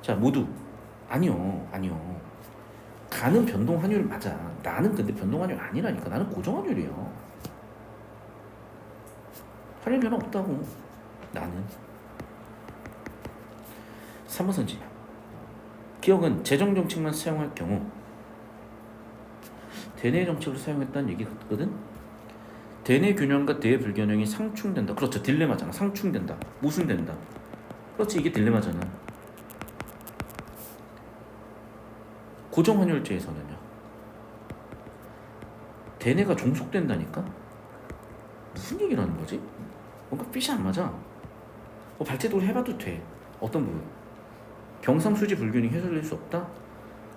Speaker 1: 자, 모두 아니요. 가는 변동 환율 맞아. 나는 근데 변동 환율 아니라니까. 나는 고정 환율이에요. 환율 변화 없다고. 나는. 3번 선지. 기억은 재정 정책만 사용할 경우 대내 정책을 사용했다는 얘기 같거든. 대내 균형과 대외 불균형이 상충된다. 그렇죠. 딜레마잖아. 상충된다. 모순된다. 그렇지. 이게 딜레마잖아. 고정환율제에서는요. 대내가 종속된다니까? 무슨 얘기를 하는 거지? 뭔가 핏이 안 맞아. 뭐 발제도를 해봐도 돼. 어떤 부분? 경상수지 불균형이 해소될 수 없다?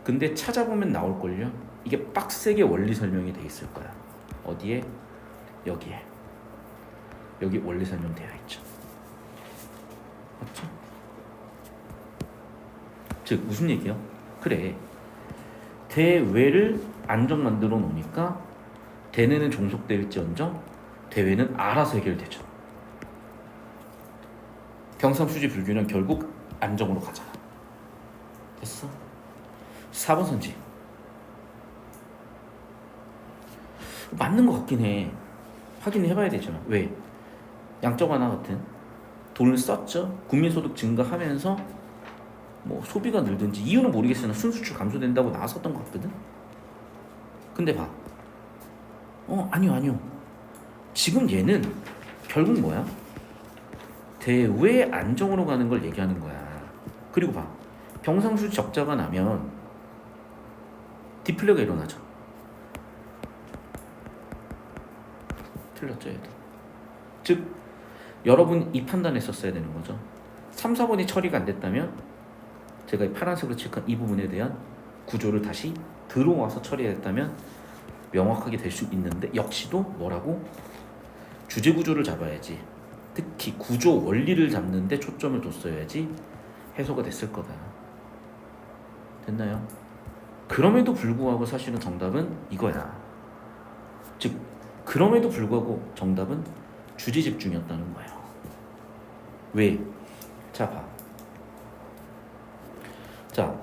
Speaker 1: 근데 찾아보면 나올걸요? 이게 빡세게 원리 설명이 돼 있을 거야. 어디에? 여기에. 여기 원리 설명 되어 있죠. 맞죠? 즉 무슨 얘기야? 그래. 대외를 안정 만들어 놓으니까 대내는 종속될지언정 대외는 알아서 해결되죠. 경상수지 불균형 결국 안정으로 가잖아. 됐어? 4번 선지 맞는 것 같긴 해. 확인해봐야 되잖아. 왜? 양적 완화 같은 돈을 썼죠. 국민소득 증가하면서 뭐 소비가 늘든지 이유는 모르겠으나 순수출 감소된다고 나왔었던 것 같거든. 근데 봐. 아니요. 지금 얘는 결국 뭐야? 대외 안정으로 가는 걸 얘기하는 거야. 그리고 봐. 경상수지 적자가 나면 디플레가 일어나죠. 틀렸죠, 얘도. 즉 여러분 이 판단했었어야 되는 거죠. 3, 4번이 처리가 안 됐다면 제가 이 파란색으로 칠한 이 부분에 대한 구조를 다시 들어와서 처리했다면 명확하게 될 수 있는데 역시도 뭐라고? 주제 구조를 잡아야지. 특히 구조 원리를 잡는데 초점을 뒀어야지 해소가 됐을 거다. 됐나요? 그럼에도 불구하고 사실은 정답은 이거야. 즉 그럼에도 불구하고 정답은 주제 집중이었다는 거예요. 왜? 자 봐. 자,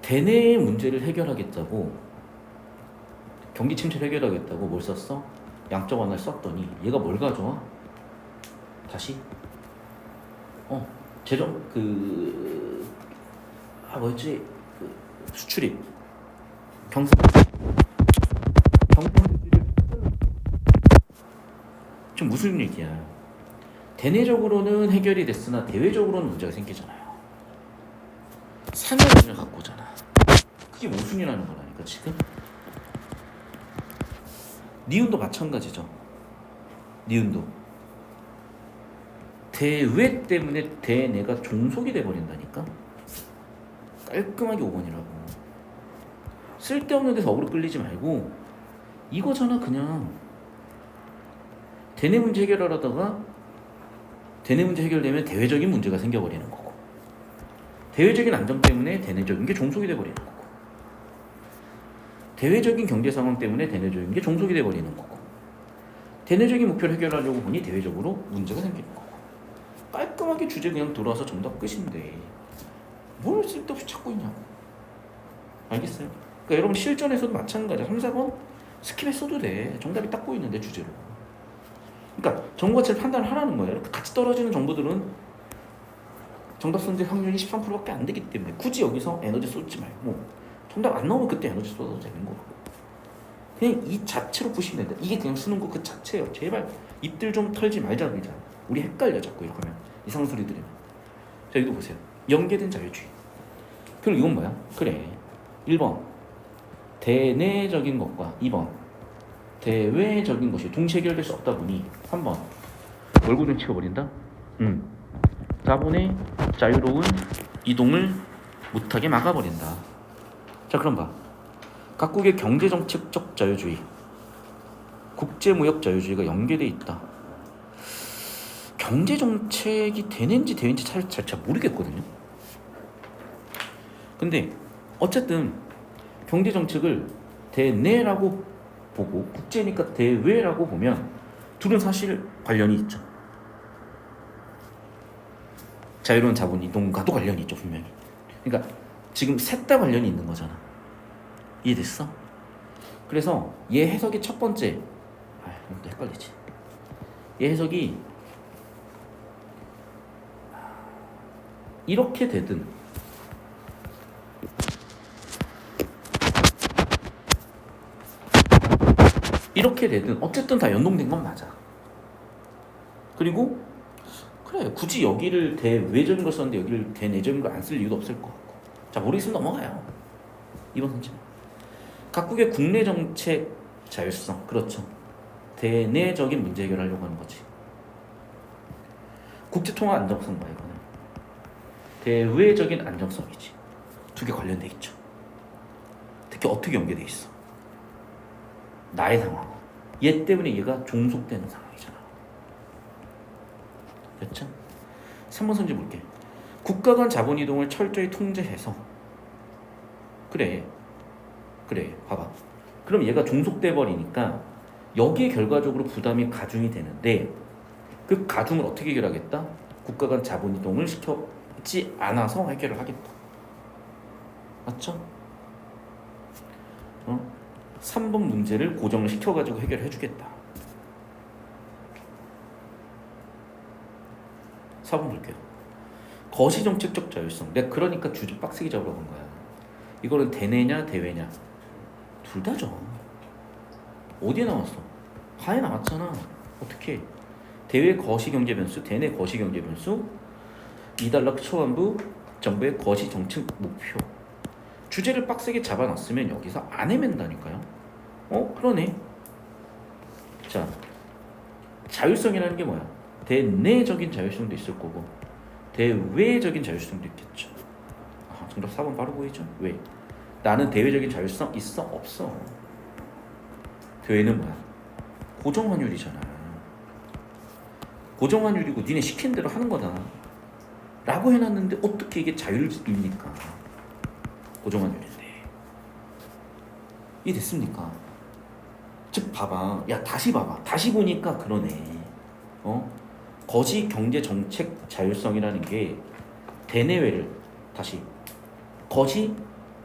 Speaker 1: 대내의 문제를 해결하겠다고 경기 침체를 해결하겠다고 뭘 썼어? 양적 완화를 썼더니 얘가 뭘 가져와? 다시 재정 뭐였지? 수출입 경상수지를 좀 무슨 얘기야? 대내적으로는 해결이 됐으나 대외적으로는 문제가 생기잖아요. 상여론을 갖고 오잖아. 그게 모순이라는 거라니까 지금. 니은도 마찬가지죠. 니은도 대외 때문에 대내가 종속이 돼버린다니까. 깔끔하게 5번이라고. 쓸데없는 데서 어그로 끌리지 말고 이거잖아. 그냥 대내 문제 해결하려다가 대내 문제 해결되면 대외적인 문제가 생겨버리는 거고, 대외적인 안정 때문에 대내적인 게 종속이 돼버리는 거고, 대외적인 경제 상황 때문에 대내적인 게 종속이 돼버리는 거고, 대내적인 목표를 해결하려고 보니 대외적으로 문제가 생기는 거고. 깔끔하게 주제 그냥 들어와서 정답 끝인데 뭘 쓸데없이 찾고 있냐고. 알겠어요? 그러니까 여러분 실전에서도 마찬가지야. 3, 4번 스킵했어도 돼. 정답이 딱 보이는데 주제로. 그러니까 정보 가치를 판단을 하라는 거예요. 이렇게 같이 떨어지는 정보들은 정답 선택 확률이 13%밖에 안 되기 때문에 굳이 여기서 에너지 쏟지 말고 정답 안 나오면 그때 에너지 쏟아도 되는 거고. 그냥 이 자체로 보시면 된다. 이게 그냥 수능 거 그 자체예요. 제발 입들 좀 털지 말자 그러자. 우리 헷갈려 자꾸 이렇게 하면. 이상한 소리 들으면. 자 이거 보세요. 연계된 자유주의. 그럼 이건 뭐야? 그래. 1번 대내적인 것과 2번 대외적인 것이 동시에 해결될 수 없다 보니 3번 얼굴 좀 치워버린다? 4번에 자유로운 이동을 못하게 막아버린다. 자 그럼 봐. 각국의 경제정책적 자유주의, 국제무역 자유주의가 연계돼 있다. 경제정책이 되는지 되는지 잘 모르겠거든요. 근데 어쨌든 경제정책을 대내라고 보고 국제니까 대외라고 보면 둘은 사실 관련이 있죠. 자유로운 자본 이동과도 관련이 있죠, 분명히. 그러니까 지금 셋 다 관련이 있는 거잖아. 이해됐어? 그래서 얘 해석이 첫 번째, 또 헷갈리지. 얘 해석이 이렇게 되든 이렇게 되든 어쨌든 다 연동된 건 맞아. 그리고 그래 굳이 여기를 대외적인 걸 썼는데 여기를 대내적인 걸 안 쓸 이유도 없을 것 같고. 자 모르겠으면 넘어가요. 이번 문제. 각국의 국내 정책 자율성. 그렇죠. 대내적인 문제 해결하려고 하는 거지. 국제통화 안정성 봐 이거는. 대외적인 안정성이지. 두 개 관련돼 있죠. 특히 어떻게 연계돼 있어? 나의 상황. 얘 때문에 얘가 종속되는 상황이잖아. 됐죠? 3번 선지 볼게. 국가 간 자본 이동을 철저히 통제해서 그래 봐봐. 그럼 얘가 종속돼 버리니까 여기에 결과적으로 부담이 가중이 되는데 그 가중을 어떻게 해결하겠다? 국가 간 자본 이동을 시켜지 않아서 해결을 하겠다. 맞죠? 3번 문제를 고정을 시켜가지고 해결을 해주겠다. 4번 볼게요. 거시정책적 자율성. 내가 그러니까 주제 빡세게 잡으라고 한 거야. 이거는 대내냐 대외냐 둘 다죠. 어디에 나왔어? 하에 나왔잖아. 어떻게? 대외 거시경제 변수, 대내 거시경제 변수, 이달러 초안부 정부의 거시정책 목표. 주제를 빡세게 잡아놨으면 여기서 안 헤맨다니까요. 그러네. 자, 자율성이라는 게 뭐야? 대내적인 자율성도 있을 거고 대외적인 자율성도 있겠죠. 정답 4번 바로 보이죠? 왜? 나는 대외적인 자율성 있어? 없어. 대외는 뭐야? 고정환율이잖아. 고정환율이고 니네 시킨 대로 하는 거다 라고 해놨는데 어떻게 이게 자율입니까? 고정환율인데 이해 됐습니까? 즉 봐봐. 야 다시 봐봐. 다시 보니까 그러네. 거시 경제 정책 자율성이라는 게 대내외를 다시 거시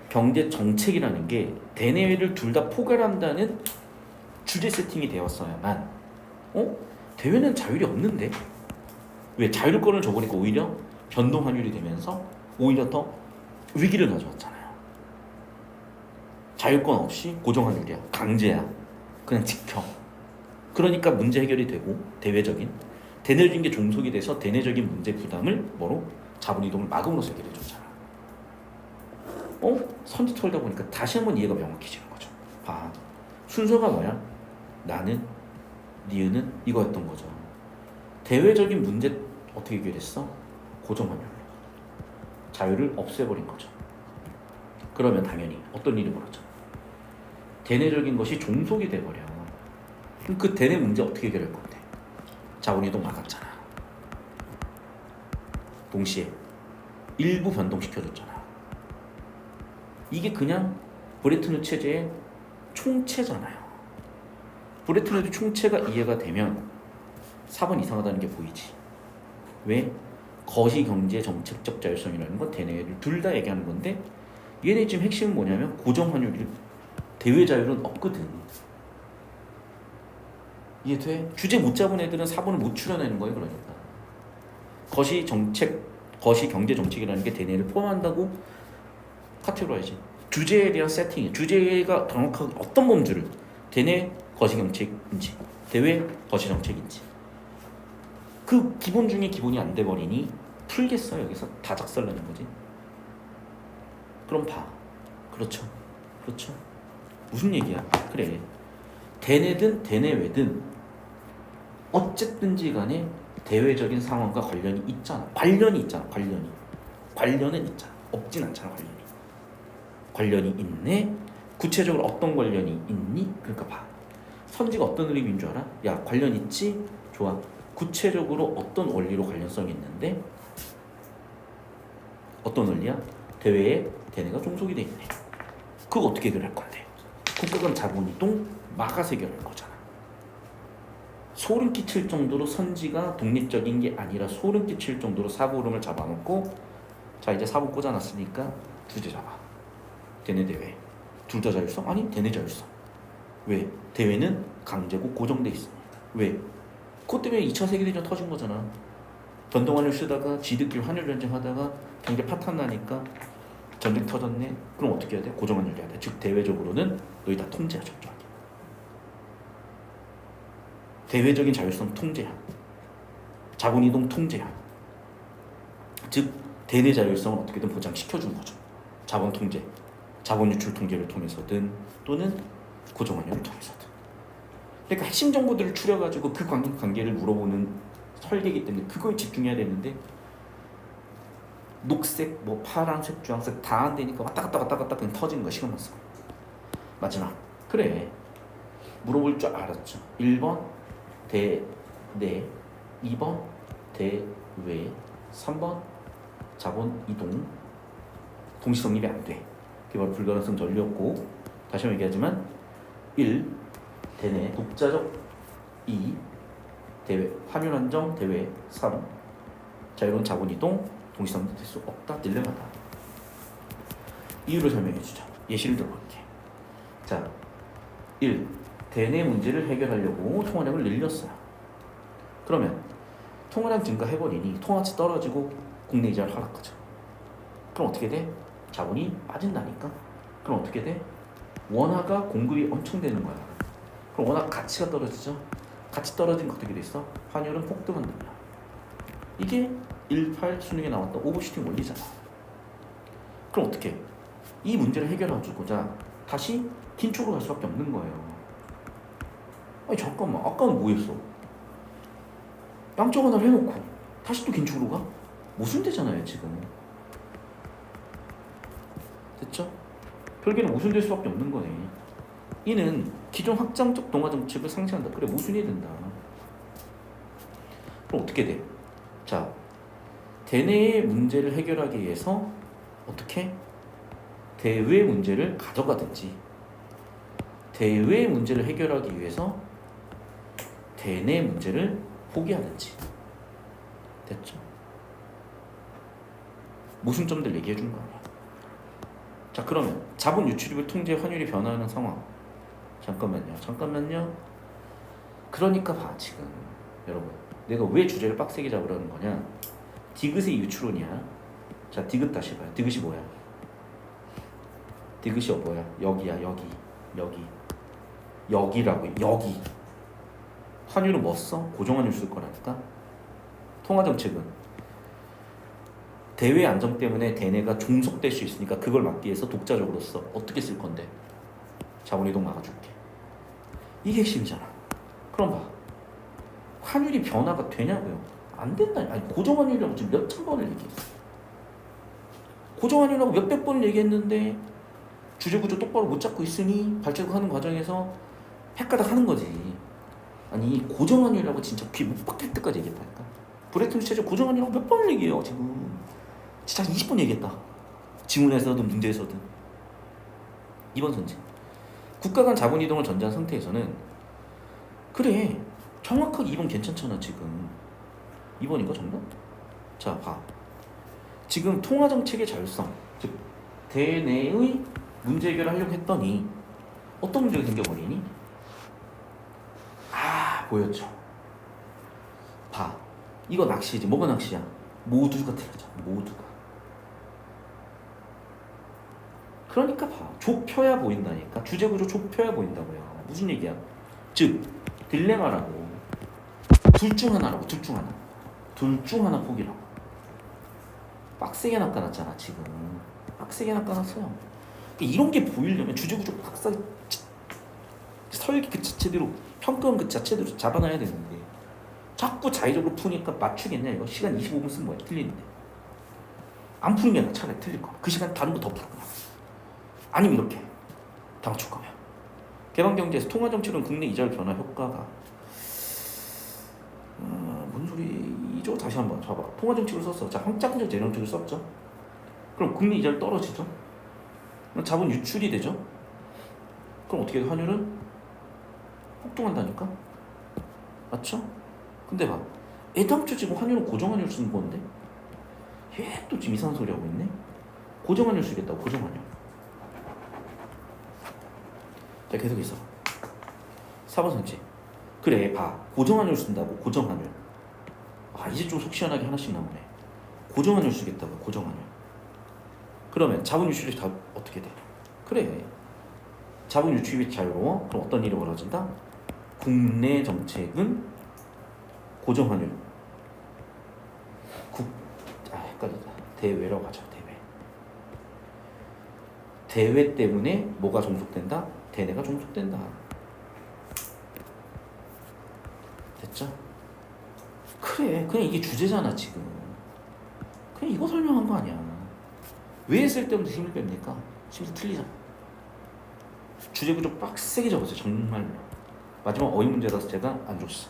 Speaker 1: 경제 정책이라는 게 대내외를 둘 다 포괄한다는 주제 세팅이 되었어야만 대외는 자율이 없는데 왜 자율권을 줘버리니까 오히려 변동 환율이 되면서 오히려 더 위기를 가져왔잖아요. 자율권 없이 고정 환율이야. 강제야. 그냥 지켜. 그러니까 문제 해결이 되고 대외적인 대내적인 게 종속이 돼서 대내적인 문제 부담을 뭐로? 자본 이동을 막음으로써 해결해 줬잖아. 선지 털다 보니까 다시 한번 이해가 명확해지는 거죠. 봐. 순서가 뭐야? 나는, 니은은 이거였던 거죠. 대외적인 문제 어떻게 해결했어? 고정환율로. 자유를 없애버린 거죠. 그러면 당연히 어떤 일이 벌어져? 대내적인 것이 종속이 돼버려. 그럼 그 대내 문제 어떻게 해결할 건데? 자본이동 막았잖아. 동시에 일부 변동시켜줬잖아. 이게 그냥 브레튼 우드 체제의 총체잖아요. 브레튼 우드 총체가 이해가 되면 4번 이상하다는 게 보이지. 왜? 거시경제 정책적 자율성이라는 건 대내외를 둘 다 얘기하는 건데 얘네 지금 핵심은 뭐냐면 고정환율 대외 자율은 없거든. 이해돼? 주제 못 잡은 애들은 4번을 못 추려내는 거예요. 그러니까 거시경제 정책이라는 게 대내를 포함한다고 카테고라이즈. 주제에 대한 세팅이 주제가 정확하게 어떤 범주를 대내 거시정책인지 대외 거시정책인지 그 기본 중에 기본이 안 돼버리니 풀겠어. 여기서 다 작살나는 거지. 그럼 봐. 그렇죠. 무슨 얘기야? 그래. 대내든 대내외든 어쨌든지 간에 대외적인 상황과 관련이 있잖아. 관련은 있잖아. 없진 않잖아. 관련이 있네. 구체적으로 어떤 관련이 있니? 그러니까 봐. 선지가 어떤 의미인 줄 알아? 야 관련 있지? 좋아. 구체적으로 어떤 원리로 관련성이 있는데 어떤 원리야? 대외에 대내가 종속이 돼 있네. 그거 어떻게 해결할 건데? 국가 간 자본 이동 막아서 해결할 거잖아. 소름 끼칠 정도로 선지가 독립적인 게 아니라 소름 끼칠 정도로 사고 흐름을 잡아놓고 자 이제 사고 꽂아놨으니까 주제 잡아. 대내 대외 둘 다 자율성? 아니 대내 자율성. 왜? 대외는 강제고 고정돼 있습니다. 왜? 그것 때문에 2차 세계대전 터진 거잖아. 변동환율 쓰다가 지들끼리 환율 전쟁하다가 경제 파탄 나니까 전쟁 터졌네. 그럼 어떻게 해야 돼? 고정환율 해야 돼. 즉 대외적으로는 너희 다 통제야. 철저하게. 대외적인 자율성 통제하, 자본이동 통제하. 즉 대내 자율성을 어떻게든 보장시켜준 거죠. 자본 통제, 자본 유출 통제를 통해서든 또는 고정환율을 통해서든. 그러니까 핵심 정보들을 추려가지고 그 관계를 물어보는 설계이기 때문에 그거에 집중해야 되는데 녹색, 뭐 파란색, 주황색 다 안 되니까 왔다 갔다 그냥 터지는 거야. 시간만 쓰고. 마지막. 그래. 물어볼 줄 알았죠. 1번 대내, 2번 대외, 3번 자본 이동, 동시 성립이 안 돼. 그게 바로 불가능성 전류였고, 다시 한번 얘기하지만 1. 대내 독자적, 2. 대외 환율 안정, 대외 3. 자유로운 자본 이동, 동시 성립될 수 없다. 딜레마다. 이유를 설명해 주자. 예시를 들어볼게. 자, 1. 대내 문제를 해결하려고 통화량을 늘렸어요. 그러면 통화량 증가해버리니 통화치 떨어지고 국내 이자를 하락하죠. 그럼 어떻게 돼? 자본이 빠진다니까. 그럼 어떻게 돼? 원화가 공급이 엄청 되는 거야. 그럼 원화 가치가 떨어지죠. 가치 떨어진 거 어떻게 됐어? 환율은 폭등한다. 이게 18 수능에 나왔던 오버슈팅 원리잖아. 그럼 어떻게? 이 문제를 해결해주고자 다시 긴축으로 갈 수밖에 없는 거예요. 아니 잠깐만, 아까는 뭐 했어? 양적 완화를 해놓고 다시 또 긴축으로 가? 모순되잖아요 지금. 됐죠? 결국에는 모순될 수밖에 없는 거네. 이는 기존 확장적 동화 정책을 상쇄한다. 그래, 모순이 된다. 그럼 어떻게 돼? 자, 대내의 문제를 해결하기 위해서 어떻게? 대외 문제를 가져가든지, 대외 문제를 해결하기 위해서 대내 문제를 포기하든지. 됐죠? 모순점들 얘기해 준 거 아니야. 자, 그러면 자본 유출입을 통제 환율이 변화하는 상황. 잠깐만요. 그러니까 봐, 지금 여러분, 내가 왜 주제를 빡세게 잡으라는 거냐. 디귿의 유출원이야. 자, 디귿 다시 봐요. 디귿이 뭐야? 디귿이 뭐야? 여기야. 여기라고. 여기. 환율은 뭐 써? 고정환율 쓸 거라니까. 통화정책은 대외 안정 때문에 대내가 종속될 수 있으니까 그걸 막기 위해서 독자적으로 써. 어떻게 쓸 건데? 자본이동 막아줄게. 이게 핵심이잖아. 그럼 봐. 환율이 변화가 되냐고요? 안 된다. 아니, 고정환율이라고 지금 몇천 번을 얘기했어. 고정환율이라고 몇백 번을 얘기했는데 주제구조 똑바로 못 잡고 있으니 발전하는 과정에서 헷가닥 하는 거지. 아니, 고정환율이라고 진짜 귀 못 박힐 때까지 얘기했다니까. 브레튼 체제 고정환율이라고 몇 번을 얘기해요 지금. 진짜 20번 얘기했다. 지문에서든 문제에서든. 2번 선지. 국가 간 자본 이동을 전제한 상태에서는 그래, 정확하게 2번 괜찮잖아 지금. 2번인가 정답? 자, 봐. 지금 통화정책의 자율성, 즉 대내의 문제 해결을 하려고 했더니 어떤 문제가 생겨버리니? 보였죠? 봐. 이거 낚시지. 뭐가 낚시야? 모두가 틀렸잖아. 모두가. 그러니까 봐. 좁혀야 보인다니까. 주제구조 좁혀야 보인다고요. 무슨 얘기야? 즉 딜레마라고. 둘 중 하나라고. 둘 중 하나 포기라고. 빡세게 낚아놨잖아 지금. 빡세게 낚아놨어요. 그러니까 이런 게 보이려면 주제구조 빡세게 설계 그 자체대로, 평가원 그 자체대로 잡아놔야 되는데 자꾸 자의적으로 푸니까 맞추겠냐 이거. 시간 25분 쓴 거야. 틀리는데. 안 푸는 게 아니라 차라리 틀릴 거야. 그 시간 다른 거 더 풀어. 아니면 이렇게 다 맞출 거면. 개방경제에서 통화정책은 국내 이자율 변화 효과가 뭔 소리죠? 다시 한번 봐봐. 통화정책을 썼어. 자, 확장적 재정책을 썼죠. 그럼 국내 이자율 떨어지죠. 그럼 자본 유출이 되죠. 그럼 어떻게 돼? 환율은 폭등한다니까? 맞죠? 근데 봐. 애당초 지금 환율은 고정환율 쓰는 건데 얘 또 지금 이상한 소리 하고 있네. 고정환율 쓰겠다고. 고정환율. 자, 계속 있어. 4번 선지. 그래, 봐. 고정환율 쓴다고. 고정환율. 이제 좀 속 시원하게 하나씩 나오네. 고정환율 쓰겠다고. 고정환율. 그러면 자본 유출이 다 어떻게 돼? 그래, 자본 유출이 자유로워? 그럼 어떤 일이 벌어진다? 국내 정책은 고정환율. 헷갈리다. 대외라고 하죠. 대외 때문에 뭐가 종속된다? 대내가 종속된다. 됐죠? 그래, 그냥 이게 주제잖아 지금. 그냥 이거 설명한 거 아니야. 왜 쓸데없는 힘을 뺍니까? 심지어 틀리잖아. 주제 구조 빡세게 적었어요 정말로. 마지막 어휘 문제라서 제가 안 줬어.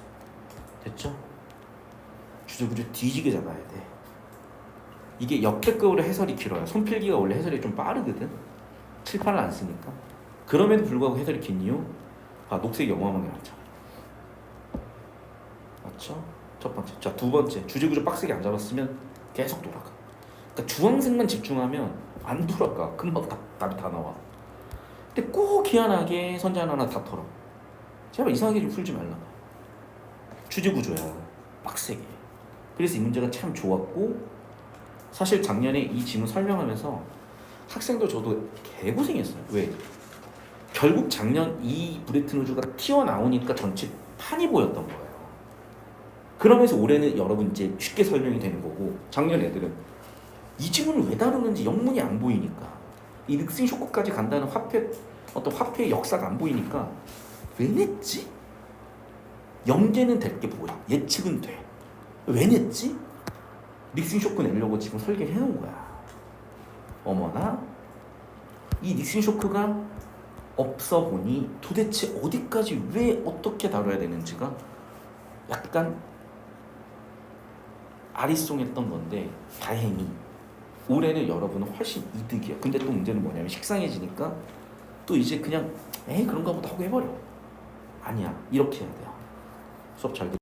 Speaker 1: 됐죠? 주제 구조 뒤지게 잡아야 돼. 이게 역대급으로 해설이 길어요. 손필기가 원래 해설이 좀 빠르거든. 칠판을 안 쓰니까. 그럼에도 불구하고 해설이 긴 이유? 녹색이 어마어마하게 많잖아. 맞죠? 첫 번째. 자, 두 번째. 주제 구조 빡세게 안 잡았으면 계속 돌아가. 그러니까 주황색만 집중하면 안 돌아가. 금방 답이 다 나와. 근데 꼭 희한하게 선제 하나 다 털어. 제발 이상하게 좀 풀지 말라. 주제 구조야. 빡세게. 그래서 이 문제가 참 좋았고, 사실 작년에 이 지문 설명하면서 학생도 저도 개고생했어요. 왜? 결국 작년 이 브레튼 우즈가 튀어나오니까 전체 판이 보였던 거예요. 그러면서 올해는 여러분 이제 쉽게 설명이 되는 거고, 작년 애들은 이 지문을 왜 다루는지 영문이 안 보이니까, 이 닉슨 쇼크까지 간다는 화폐의 역사가 안 보이니까 왜 냈지? 연계는 될 게 뭐야? 예측은 돼. 왜 냈지? 닉슨 쇼크 내려고 지금 설계를 해놓은 거야. 어머나, 이 닉슨 쇼크가 없어 보니 도대체 어디까지 왜 어떻게 다뤄야 되는지가 약간 아리송했던 건데, 다행히 올해는 여러분은 훨씬 이득이야. 근데 또 문제는 뭐냐면 식상해지니까 또 이제 그냥 그런가 보다 하고 해버려. 아니야, 이렇게 해야 돼요. 수업 잘 듣